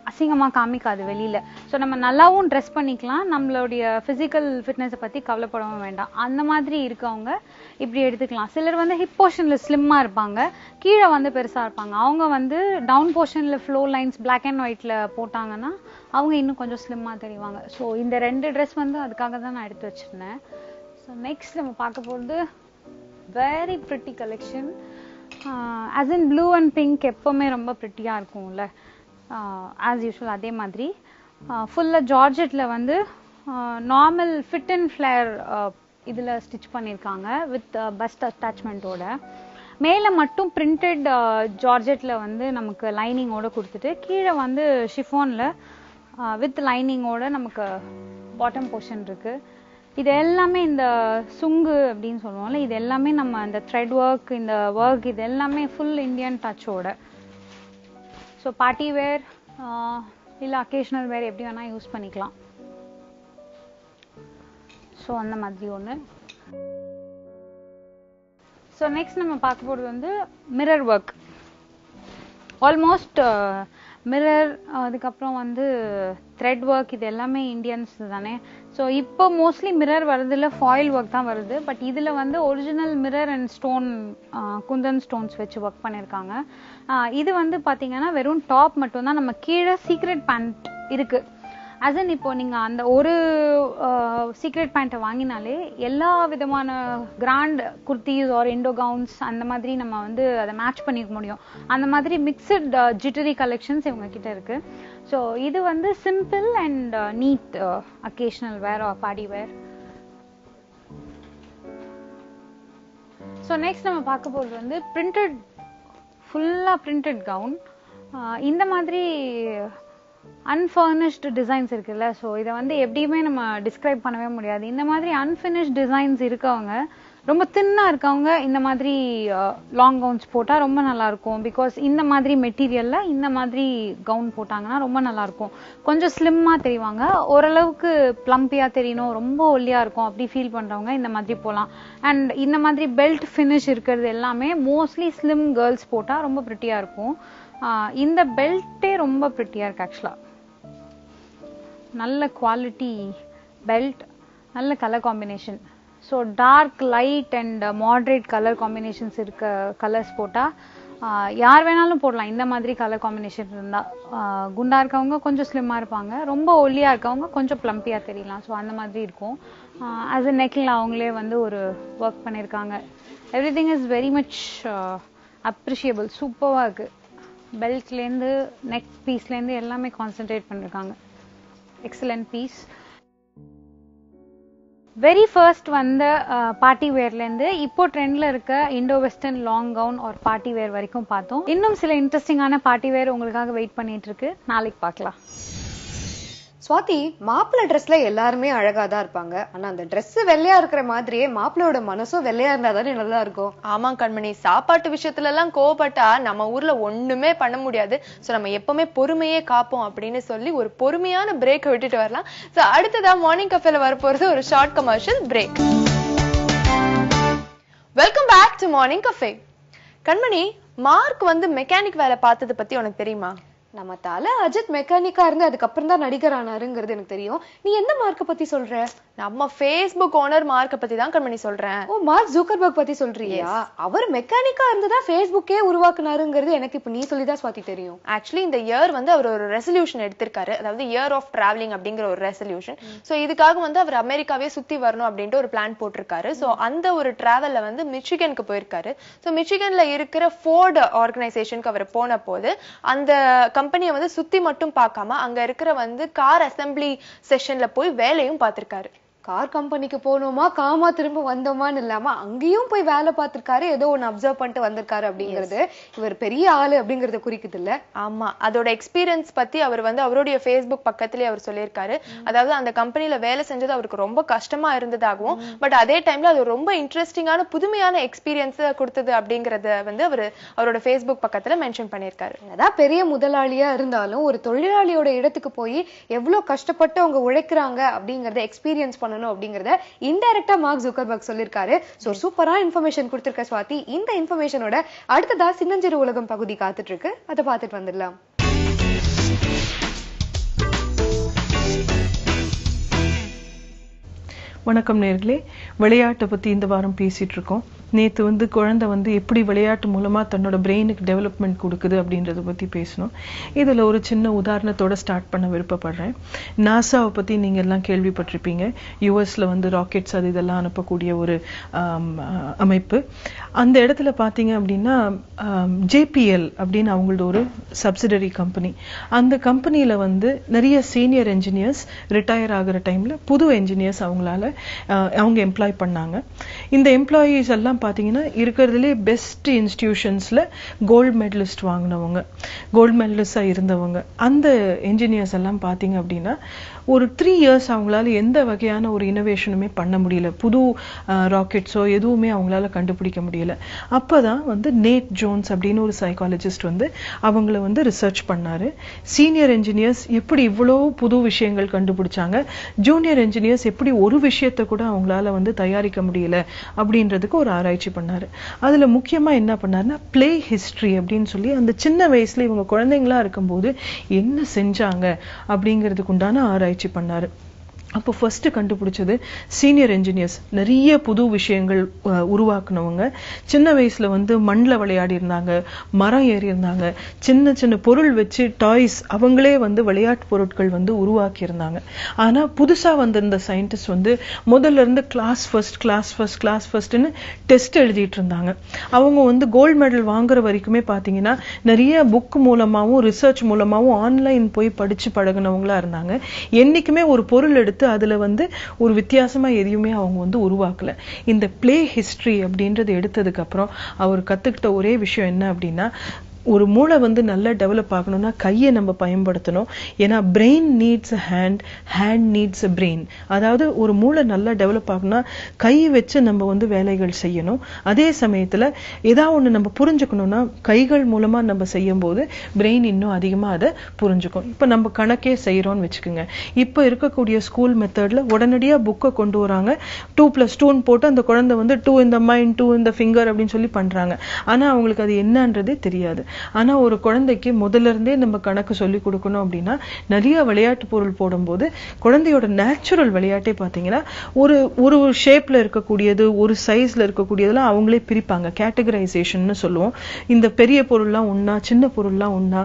அசிங்கமாக காமிக்காது வெளியில். ஸோ நம்ம நல்லாவும் ட்ரெஸ் பண்ணிக்கலாம், நம்மளுடைய ஃபிசிக்கல் ஃபிட்னஸை பற்றி கவலைப்படவும் வேண்டாம். அந்த மாதிரி இருக்கவங்க இப்படி எடுத்துக்கலாம். சிலர் வந்து ஹிப் போர்ஷனில் ஸ்லிம்மாக இருப்பாங்க, கீழே வந்து பெருசாக இருப்பாங்க. அவங்க வந்து டவுன் போர்ஷனில் ஃப்ளோ லைன்ஸ் பிளாக் அண்ட் ஒயிட்டில் போட்டாங்கன்னா அவங்க இன்னும் கொஞ்சம் ஸ்லிம்மாக தெரிவாங்க. ஸோ இந்த ரெண்டு ட்ரெஸ் வந்து அதுக்காக தான் நான் எடுத்து வச்சுருந்தேன். ஸோ நெக்ஸ்ட் நம்ம பார்க்க போகிறது very pretty collection. As in blue and pink எப்போவுமே ரொம்ப ப்ரிட்டியாக இருக்கும்ல, ஆஸ் யூஷுவல் அதே மாதிரி ஃபுல்லாக ஜார்ஜெட்டில் வந்து நார்மல் ஃபிட் அண்ட் ஃப்ளேர் இதில் ஸ்டிச் பண்ணியிருக்காங்க வித் பஸ்ட் அட்டாச்மெண்ட்டோட. மேலே மட்டும் பிரிண்டட் ஜார்ஜெட்டில் வந்து நமக்கு லைனிங்கோட கொடுத்துட்டு கீழே வந்து ஷிஃபானில் வித் லைனிங்கோட நமக்கு பாட்டம் போர்ஷன் இருக்குது. இது எல்லாமே இந்த சுங்கு அப்படின்னு சொல்லுவோம்ல, இது எல்லாமே நம்ம இந்த த்ரெட் ஒர்க், இந்த ஒர்க் இது எல்லாமே ஃபுல் இந்தியன் டச்சோட. ஸோ பார்ட்டி வேர் இல்லை அக்கேஷனல் வேர் எப்படி வேணால் யூஸ் பண்ணிக்கலாம். ஸோ அந்த மாதிரி ஒன்று. ஸோ நெக்ஸ்ட் நம்ம பார்க்க போகிறது வந்து மிரர் ஒர்க். ஆல்மோஸ்ட் மிரர், அதுக்கப்புறம் வந்து த்ரெட் ஒர்க், இது எல்லாமே இந்தியன்ஸ் தானே. ஸோ இப்போ மோஸ்ட்லி மிரர் வரதில்ல, ஃபாயில் ஒர்க் தான் வருது. பட் இதில் வந்து original mirror and stone, Kundan stones வச்சு ஒர்க் பண்ணியிருக்காங்க. இது வந்து பார்த்தீங்கன்னா வெறும் டாப் மட்டும்தான், நம்ம கீழே சீக்ரெட் பேண்ட் இருக்குது. அசன் இப்போ நீங்கள் அந்த ஒரு சீக்ரெட் பேண்ட்டை வாங்கினாலே எல்லா விதமான grand kurtis or Indo gowns அந்த மாதிரி நம்ம வந்து அதை மேட்ச் பண்ணிக்க முடியும். அந்த மாதிரி மிக்சட் ஜிட்டரி கலெக்ஷன்ஸ் இவங்க கிட்ட இருக்கு. ஸோ இது வந்து simple and neat occasional wear or party wear. So next நம்ம பார்க்க போகிறது வந்து பிரிண்டட், ஃபுல்லாக பிரிண்டட் கவுன். இந்த மாதிரி அன்ஃபர்னிஷ்டு டிசைன்ஸ் இருக்குல்ல, ஸோ இதை வந்து எப்படியுமே நம்ம டிஸ்கிரைப் பண்ணவே முடியாது. இந்த மாதிரி அன்ஃபினிஷ்ட் டிசைன்ஸ் இருக்கவங்க, ரொம்ப தின்னாக இருக்கவங்க இந்த மாதிரி லாங் கவுன்ஸ் போட்டால் ரொம்ப நல்லாயிருக்கும். பிகாஸ் இந்த மாதிரி மெட்டீரியலில் இந்த மாதிரி கவுன் போட்டாங்கன்னா ரொம்ப நல்லாயிருக்கும். கொஞ்சம் ஸ்லிம்மாக தெரிவாங்க, ஓரளவுக்கு ப்ளம்பியாக தெரியணும், ரொம்ப ஒல்லியாக இருக்கும் அப்படி ஃபீல் பண்ணுறவங்க இந்த மாதிரி போகலாம். அண்ட் இந்த மாதிரி பெல்ட் ஃபினிஷ் இருக்கிறது எல்லாமே மோஸ்ட்லி ஸ்லிம் கேர்ள்ஸ் போட்டால் ரொம்ப ப்ரிட்டியாக இருக்கும். இந்த பெல்ட்டே ரொம்ப ப்ரிட்டியாக இருக்கு ஆக்சுவலாக. நல்ல குவாலிட்டி பெல்ட், நல்ல colour combination. So dark light and moderate colour combinations இருக்க கலர்ஸ் போட்டால் யார் வேணாலும் போடலாம். இந்த மாதிரி கலர் காம்பினேஷன் இருந்தால் குண்டா இருக்கவங்க கொஞ்சம் ஸ்லிம்மாக இருப்பாங்க, ரொம்ப ஒல்லியாக இருக்கவங்க கொஞ்சம் ப்ளம்பியாக தெரியலாம். ஸோ அந்த மாதிரி இருக்கும். ஆஸ் அ நெக்கில் அவங்களே வந்து ஒரு ஒர்க் பண்ணியிருக்காங்க. Everything is very much appreciable. சூப்பராக இருக்குது. பெல்ட்லேருந்து நெக் பீஸ்லேருந்து எல்லாமே கான்சென்ட்ரேட் பண்ணியிருக்காங்க. Excellent piece. வெரி ஃபர்ஸ்ட் வந்த பார்ட்டி வேர்லேருந்து இப்போ ட்ரெண்ட்ல இருக்க இண்டோ வெஸ்டர்ன் லாங் கவுன் ஒரு பார்ட்டி வேர் வரைக்கும் பார்த்தோம். இன்னும் சில இன்ட்ரெஸ்டிங்கான பார்ட்டி வேர் உங்களுக்காக வெயிட் பண்ணிட்டு இருக்கு. நாளைக்கு பார்க்கலாம். ஸ்வாதி, மாப்பிள்ளை ட்ரெஸ்ல எல்லாருமே அழகா தான் இருப்பாங்க. ஆனா அந்த ட்ரெஸ் வெள்ளையா இருக்கிற மாதிரியே மாப்பிள்ளையோட மனசும் வெள்ளையா இருந்தா தானே நல்லா இருக்கும். ஆமா கண்மணி, சாப்பாட்டு விஷயத்துல எல்லாம் கோவப்பட்டா நம்ம ஊர்ல ஒண்ணுமே பண்ண முடியாது. சோ நம்ம எப்பவுமே பொறுமையே காப்போம் அப்படின்னு சொல்லி ஒரு பொறுமையான பிரேக் விட்டுட்டு வரலாம். சோ அடுத்ததா மார்னிங் கஃபேல வரப்போறது ஒரு short commercial break. Welcome back to morning cafe. Kanmani, Mark வந்து மெக்கானிக் வேலை பார்த்தது பத்தி உனக்கு தெரியுமா? நம்ம தல அஜித் மெக்கானிக்கா இருந்து அதுக்கப்புறம் தான் நடிகர் ஆனாருங்கிறது எனக்கு தெரியும். நீ எந்த மார்க்க பத்தி சொல்ற? நம்ம ஃபேஸ்புக் ஓனர் மார்க்க பத்தி தான் கண்மணி சொல்றேன். ஓ, மார்க் ஜூக்கர்பர்க் பத்தி சொல்றியா? அவர் மெக்கானிக்கா இருந்துதான் ஃபேஸ்புக்கே உருவாக்குனாருங்கிறது எனக்கு இப்ப நீ சொல்லிதான் ஸ்வாதி தெரியும். ஆக்சுவலி இந்த இயர் வந்து அவர் ஒரு ரெசல்யூஷன் எடுத்திருக்காரு. அதாவது இயர் ஆஃப் டிராவலிங் அப்படிங்கிற ஒரு ரெசல்யூஷன். சோ இதுக்காக வந்து அவர் அமெரிக்காவே சுத்தி வரணும் அப்படின்ட்டு ஒரு பிளான் போட்டிருக்காரு. சோ அந்த ஒரு டிராவல்ல வந்து மிச்சிகனுக்கு போயிருக்காரு. சோ மிச்சிகன்ல இருக்கிற ஃபோர்ட் ஆர்கனைசேஷனுக்கு அவர் போன போது அந்த கம்பெனியை வந்து சுத்தி மட்டும் பார்க்காம அங்க இருக்கிற வந்து கார் அசம்பிளி செஷன்ல போய் வேலையும் பார்த்திருக்காரு. கார் கம்பெனிக்கு போனோமா காமா திரும்ப வந்தோமான்னு இல்லாம அங்கேயும் போய் வேலை பார்த்திருக்காரு. ஏதோ ஒன்னு அப்சர்வ் பண்ணிட்டு வந்திருக்காரு அப்படிங்கிறது இவர் பெரிய ஆளு அப்படிங்கறத குறிக்குது இல்ல? ஆமா, அதோட எக்ஸ்பீரியன்ஸ் பத்தி அவர் வந்து அவருடைய ஃபேஸ்புக் பக்கத்திலேயே அவர் சொல்லியிருக்காரு. அதாவது அந்த கம்பெனில வேலை செஞ்சது அவருக்கு ரொம்ப கஷ்டமா இருந்ததாகவும் பட் அதே டைம்ல அது ரொம்ப இன்ட்ரெஸ்டிங்கான புதுமையான எக்ஸ்பீரியன்ஸ் கொடுத்தது அப்படிங்கறத வந்து அவரோட ஃபேஸ்புக் பக்கத்துல மென்ஷன் பண்ணியிருக்காரு. அதான் பெரிய முதலாளியா இருந்தாலும் ஒரு தொழிலாளியோட இடத்துக்கு போய் எவ்வளவு கஷ்டப்பட்டு அவங்க உழைக்கிறாங்க அப்படிங்கறத எக்ஸ்பீரியன்ஸ் பண்ணணும் அப்படிங்கறத இன்டைரக்டா மார்க் ஜூக்கர்பர்க் சொல்லிருக்காரு. சோ சூப்பரா இன்ஃபர்மேஷன் கொடுத்திருக்க ஸ்வாதி. இந்த இன்ஃபர்மேஷனோட அடுத்ததா சின்னஞ்சிறு உலகம் பகுதி காத்துட்டு இருக்கு. அதை பார்த்துட்டு வந்துடலாம். வணக்கம் நேர்களே, விளையாட்டை பத்தி இந்த வாரம் பேசிட்டு இருக்கோம். நேத்து வந்து குழந்தை வந்து எப்படி விளையாட்டு மூலமா தன்னோட பிரெயினுக்கு டெவலப்மெண்ட் கொடுக்குது அப்படின்றத பத்தி பேசணும். இதுல ஒரு சின்ன உதாரணத்தோட ஸ்டார்ட் பண்ண விருப்பப்படுறேன். நாசாவை பத்தி நீங்க எல்லாம் கேள்விப்பட்டிருப்பீங்க. யுஎஸ்ல வந்து ராக்கெட்ஸ் அது இதெல்லாம் அனுப்பக்கூடிய ஒரு அமைப்பு. அந்த இடத்துல பாத்தீங்க அப்படின்னா ஜேபிஎல் அப்படின்னு அவங்களோட ஒரு சப்சிடரி கம்பெனி. அந்த கம்பெனியில வந்து நிறைய சீனியர் என்ஜினியர்ஸ் ரிட்டையர் ஆகிற டைம்ல புது என்ஜினியர்ஸ் அவங்க எம்ப்ளாய் பண்ணாங்க. இந்த எம்ப்ளாயீஸ் எல்லாம் பாத்தீங்கன்னா இருக்கிறதுலே பெஸ்ட் இன்ஸ்டிடியூஷன்ஸ்ல கோல்டு மெடலிஸ்ட் வாங்கினவங்க, கோல்டு மெடலிஸ்டா இருந்தவங்க. அந்த என்ஜினியர்ஸ் எல்லாம் பாத்தீங்க அப்படின்னா ஒரு 3 years அவங்களால எந்த வகையான ஒரு இனோவேஷனுமே பண்ண முடியல. புது ராக்கெட்ஸோ எதுவுமே அவங்களால கண்டுபிடிக்க முடியல. அப்பதான் வந்து நேட் ஜோன்ஸ் அப்படின்னு ஒரு சைக்காலஜிஸ்ட் வந்து அவங்கள வந்து ரிசர்ச் பண்ணாரு. சீனியர் என்ஜினியர்ஸ் எப்படி இவ்வளவு புது விஷயங்கள் கண்டுபிடிச்சாங்க, ஜூனியர் என்ஜினியர்ஸ் எப்படி ஒரு விஷயத்தை கூட அவங்களால வந்து தயாரிக்க முடியல அப்படின்றதுக்கு ஒரு ஆராய்ச்சி பண்ணாரு. அதுல முக்கியமா என்ன பண்ணாருன்னா பிளே ஹிஸ்டரி அப்படின்னு சொல்லி அந்த சின்ன வயசுல இவங்க குழந்தைங்களா இருக்கும்போது என்ன செஞ்சாங்க அப்படிங்கிறதுக்கு உண்டான ஆராய்ச்சி பண்ணாரு. அப்போ ஃபர்ஸ்ட் கண்டுபிடிச்சது சீனியர் என்ஜினியர்ஸ் நிறைய புது விஷயங்கள் உருவாக்குனவங்க. சின்ன வயசுல வந்து மண்ணில் விளையாடி இருந்தாங்க, மரம் ஏறி இருந்தாங்க, சின்ன சின்ன பொருள் வச்சு டாய்ஸ் அவங்களே வந்து விளையாட்டு பொருட்கள் வந்து உருவாக்கி இருந்தாங்க. ஆனா புதுசா வந்திருந்த சயின்டிஸ்ட் வந்து முதல்ல இருந்து கிளாஸ் ஃபர்ஸ்ட்னு டெஸ்ட் எழுதிட்டு இருந்தாங்க. அவங்க வந்து கோல்டு மெடல் வாங்குற வரைக்குமே பாத்தீங்கன்னா நிறைய புக் மூலமாவும் ரிசர்ச் மூலமாவும் ஆன்லைன் போய் படிச்சு பழகினவங்களா இருந்தாங்க. என்னைக்குமே ஒரு பொருள் எடுத்து அதுல வந்து ஒரு வித்தியாசமா எதையுமே அவங்க வந்து உருவாக்கல. இந்த பிளே ஹிஸ்டரி அப்படின்றது எடுத்ததுக்கு அப்புறம் அவர் கத்துக்கிட்ட ஒரே விஷயம் என்ன அப்படின்னா, ஒரு மூளை வந்து நல்லா டெவலப் ஆகணும்னா கையை நம்ம பயன்படுத்தணும். ஏன்னா brain needs a hand, hand needs a brain. அதாவது ஒரு மூளை நல்லா டெவலப் ஆகணும்னா கை வச்சு நம்ம வந்து வேலைகள் செய்யணும். அதே சமயத்துல ஏதாவது ஒண்ணு நம்ம புரிஞ்சுக்கணும்னா கைகள் மூலமா நம்ம செய்யும் போது பிரெயின் இன்னும் அதிகமா அதை புரிஞ்சுக்கும். இப்ப நம்ம கணக்கே செய்யறோம்னு வச்சுக்கோங்க. இப்ப இருக்கக்கூடிய ஸ்கூல் மெத்தட்ல உடனடியா புக்கை கொண்டு வராங்க. 2+2 போட்டு அந்த குழந்தை வந்து 2 in the mind, 2 in the finger அப்படின்னு சொல்லி பண்றாங்க. ஆனா அவங்களுக்கு அது என்னன்றதே தெரியாது. ஆனா ஒரு குழந்தைக்கு முதல்ல இருந்தே நம்ம கணக்கு சொல்லி கொடுக்கணும் அப்படின்னா நிறைய விளையாட்டு பொருள் போடும்போது குழந்தையோட நேச்சுரல் விளையாட்டே பாத்தீங்கன்னா ஒரு ஒரு ஷேப்ல இருக்கக்கூடியது, ஒரு சைஸ்ல இருக்கக்கூடியதெல்லாம் அவங்களே பிரிப்பாங்க. கேட்டகரைசேஷன் சொல்லுவோம். இந்த பெரிய பொருள்லாம் ஒன்னா, சின்ன பொருள்லாம் ஒன்னா,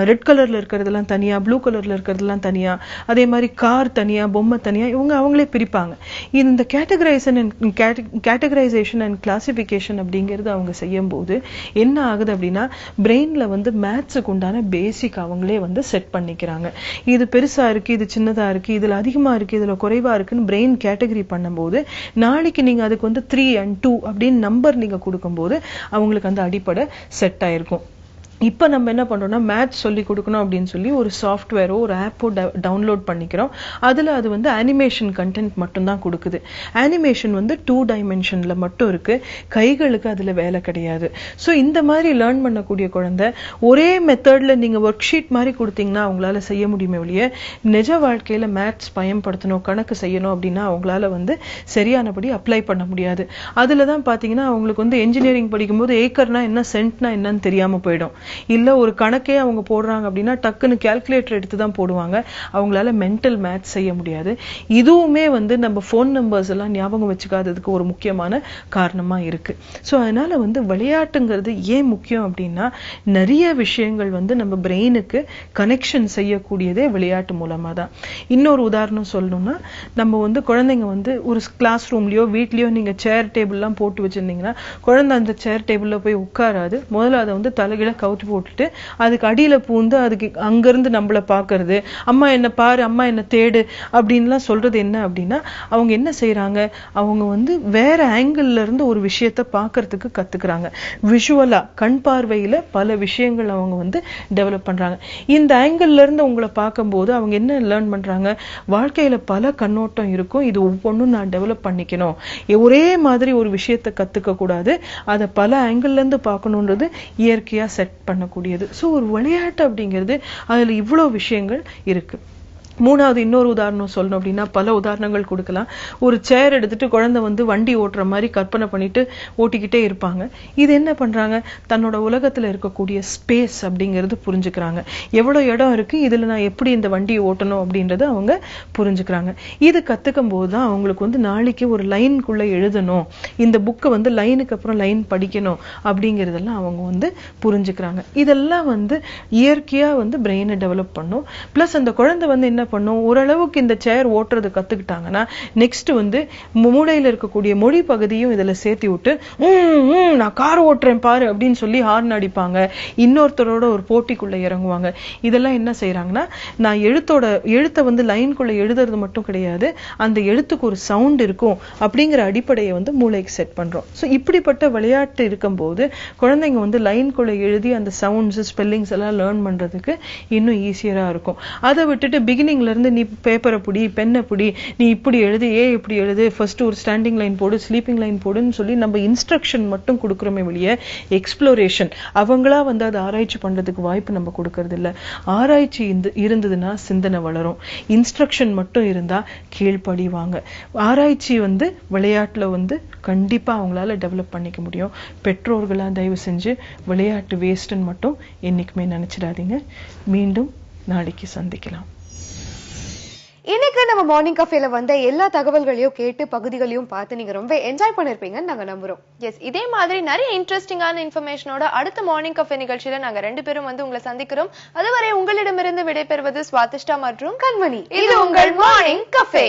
ரெட் கலர்ல இருக்கிறதெல்லாம் தனியா, ப்ளூ கலர்ல இருக்கிறதெல்லாம் தனியா, அதே மாதிரி கார் தனியா, பொம்மை தனியா, இவங்க அவங்களே பிரிப்பாங்க. இந்த கேட்டகரைசேஷன் அண்ட் கிளாசிபிகேஷன் அப்படிங்கிறது அவங்க செய்யும் போது என்ன ஆகுது அப்படின்னா பிரெயின்ல வந்து மேத்ஸுக்கு உண்டான பேசிக் அவங்களே வந்து செட் பண்ணிக்கிறாங்க. இது பெருசா இருக்கு, இது சின்னதா இருக்கு, இதுல அதிகமா இருக்கு, இதுல குறைவா இருக்குன்னு பிரெயின் கேட்டகரி பண்ணும்போது நாளைக்கு நீங்க அதுக்கு வந்து 3 and 2 அப்படின்னு நம்பர் நீங்க கொடுக்கும்போது அவங்களுக்கு அந்த அடிப்படை செட் ஆயிருக்கும். இப்ப நம்ம என்ன பண்றோம்னா மேத்ஸ் சொல்லி கொடுக்கணும் அப்படின்னு சொல்லி ஒரு சாஃப்ட்வேரோ ஒரு ஆப்போ டவுன்லோட் பண்ணிக்கிறோம். அதுல அது வந்து அனிமேஷன் கண்டென்ட் மட்டும் தான் கொடுக்குது. அனிமேஷன் வந்து 2 டைமென்ஷன்ல மட்டும் இருக்கு, கைகளுக்கு அதுல வேலை கிடையாது. சோ இந்த மாதிரி லேர்ன் பண்ணக்கூடிய குழந்தை ஒரே மெத்தட்ல நீங்க ஒர்க் ஷீட் மாதிரி கொடுத்தீங்கன்னா அவங்களால செய்ய முடியுமே ஒழிய நிஜ வாழ்க்கையில மேத்ஸ் பயன்படுத்தணும், கணக்கு செய்யணும் அப்படின்னா அவங்களால வந்து சரியானபடி அப்ளை பண்ண முடியாது. அதுலதான் பாத்தீங்கன்னா அவங்களுக்கு வந்து என்ஜினியரிங் படிக்கும்போது ஏக்கர்னா என்ன, சென்ட்னா என்னன்னு தெரியாம போயிடும். இல்ல ஒரு கணக்கே அவங்க போடுறாங்க அப்படின்னா டக்குன்னு கால்குலேட்டர் எடுத்து தான் போடுவாங்க. அவங்களால மென்டல் மேத்ஸ் செய்ய முடியாது. இதுவுமே வந்து நம்ம போன் நம்பர்ஸ் எல்லாம் ஞாபகம் வச்சுக்காததுக்கு ஒரு முக்கியமான காரணமா இருக்கு. சோ அதனால வந்து விளையாட்டுங்கிறது ஏன் முக்கியம் அப்படின்னா நிறைய விஷயங்கள் வந்து நம்ம பிரெயினுக்கு கனெக்ஷன் செய்யக்கூடியதே விளையாட்டு மூலமா தான். இன்னொரு உதாரணம் சொல்லணும்னா நம்ம வந்து குழந்தைங்க வந்து ஒரு கிளாஸ் ரூம்லயோ வீட்லயோ நீங்க சேர் டேபிள் எல்லாம் போட்டு வச்சிருந்தீங்கன்னா குழந்தை அந்த சேர் டேபிள்ல போய் உட்காராது. முதல்ல அதை வந்து தலைகீழ கவுத்து போட்டுட்டு அதுக்கு அடியில பூந்து அதுக்கு அங்கிருந்து நம்மள பாக்குறது, அம்மா என்ன பாரு, அம்மா என்ன தேடு அப்படின்லாம் சொல்றது என்ன அப்படின்னா அவங்க என்ன செய்யறாங்க, அவங்க வந்து வேற ஆங்கிள் இருந்து ஒரு விஷயத்த பாக்குறதுக்கு கத்துக்கிறாங்க. விஷுவலா கண் பார்வையில பல விஷயங்கள் அவங்க வந்து டெவலப் பண்றாங்க. இந்த ஆங்கிள் இருந்து உங்களை பார்க்கும்போது அவங்க என்ன லேர்ன் பண்றாங்க, வாழ்க்கையில பல கண்ணோட்டம் இருக்கும், இது ஒவ்வொன்றும் நான் டெவலப் பண்ணிக்கணும், ஒரே மாதிரி ஒரு விஷயத்த கத்துக்க கூடாது, அதை பல ஆங்கிள் இருந்து பார்க்கணுன்றது இயற்கையா செட் பண்ணக்கூடியது. சோ ஒரு விளையாட்டு அப்படிங்கிறது அதுல இவ்வளவு விஷயங்கள் இருக்கு. மூணாவது இன்னொரு உதாரணம் சொல்லணும் அப்படின்னா பல உதாரணங்கள் கொடுக்கலாம். ஒரு சேர் எடுத்துட்டு குழந்தை வந்து வண்டி ஓட்டுற மாதிரி கற்பனை பண்ணிட்டு ஓட்டிக்கிட்டே இருப்பாங்க. இது என்ன பண்றாங்க, தன்னோட உலகத்துல இருக்கக்கூடிய ஸ்பேஸ் அப்படிங்கிறது புரிஞ்சுக்கிறாங்க. எவ்வளவு இடம் இருக்கு, இதுல நான் எப்படி இந்த வண்டியை ஓட்டணும் அப்படின்றத அவங்க புரிஞ்சுக்கிறாங்க. இது கத்துக்கும் போதுதான் அவங்களுக்கு வந்து நாளைக்கு ஒரு லைனுக்குள்ள எழுதணும், இந்த புக்கை வந்து லைனுக்கு அப்புறம் லைன் படிக்கணும் அப்படிங்கறதெல்லாம் அவங்க வந்து புரிஞ்சுக்கிறாங்க. இதெல்லாம் வந்து இயற்கையா வந்து பிரெயினை டெவலப் பண்ணும். பிளஸ் அந்த குழந்தை வந்து என்ன பண்ணும், ஓரளவுக்கு இந்த சேர் ஓட்டுறது கத்துக்கிட்டாங்கன்னா நெக்ஸ்ட் வந்து மூளையில இருக்கக்கூடிய மொழி பகுதியும் இதுல சேர்த்தி விட்டு நான் கார் ஓட்டுறேன் பாரு அப்படின்னு சொல்லி ஹார்ன் அடிப்பாங்க, இன்னொருத்தரோட ஒரு போட்டிக்குள்ள இறங்குவாங்க. இதெல்லாம் என்ன செய்யறாங்கன்னா நான் எழுத்தை வந்து லைனுக்குள்ள எழுதுறது மட்டும் கிடையாது, அந்த எழுத்துக்கு ஒரு சவுண்ட் இருக்கும் அப்படிங்கிற அடிப்படையை வந்து மூளைக்கு செட் பண்றோம். சோ இப்படிப்பட்ட விளையாட்டு இருக்கும்போது குழந்தைங்க வந்து லைனுக்குள்ள எழுதி அந்த சவுண்ட்ஸ் ஸ்பெல்லிங்ஸ் எல்லாம் லேர்ன் பண்றதுக்கு இன்னும் ஈஸியரா இருக்கும். அதை விட்டுட்டு பிகினிங்ல இருந்து நீ பேப்பரை புடி, பெண்ணை புடி, நீ இப்படி எழுது, இப்படி எழுது, ஃபர்ஸ்ட் ஒரு ஸ்டாண்டிங் லைன் போடு, ஸ்லீப்பிங் லைன் போடுன்னு சொல்லி நம்ம இன்ஸ்ட்ரக்ஷன் மட்டும் கொடுக்குறோமே வெளியே எக்ஸ்ப்ளோரேஷன் அவங்களா வந்து அதை ஆராய்ச்சி பண்றதுக்கு வாய்ப்பு நம்ம கொடுக்கறது இல்ல. ஆராய்ச்சி இருந்ததுன்னா சிந்தனை வளரும், இன்ஸ்ட்ரக்ஷன் மட்டும் இருந்தா கீழ்ப்படிவாங்க. ஆராய்ச்சி வந்து விளையாட்டுல வந்து கண்டிப்பா அவங்களால டெவலப் பண்ணிக்க முடியும். பெற்றோர்களா தயவு செஞ்சு விளையாட்டு வேஸ்ட்ன்னு மட்டும் என்னைக்குமே நினைச்சிடாதீங்க. மீண்டும் நாளைக்கு சந்திக்கலாம். இன்னைக்கு நம்ம மார்னிங் கஃபேல வந்த எல்லா தகவல்களையும் கேட்டு பகுதிகளையும் பார்த்து நீங்க ரொம்ப என்ஜாய் பண்ணிருப்பீங்கன்னு நாங்க நம்புறோம். எஸ், இதே மாதிரி நிறைய இன்ட்ரெஸ்டிங்கான இன்ஃபர்மேஷனோட அடுத்த மார்னிங் கஃபே நிகழ்ச்சியில நாங்க 2 பேரும் வந்து உங்களை சந்திக்கிறோம். அதுவரை உங்களிடமிருந்து விடைபெறுவது ஸ்வாதிஷ்டா மற்றும் கண்மணி. இது உங்கள் மார்னிங் கஃபே.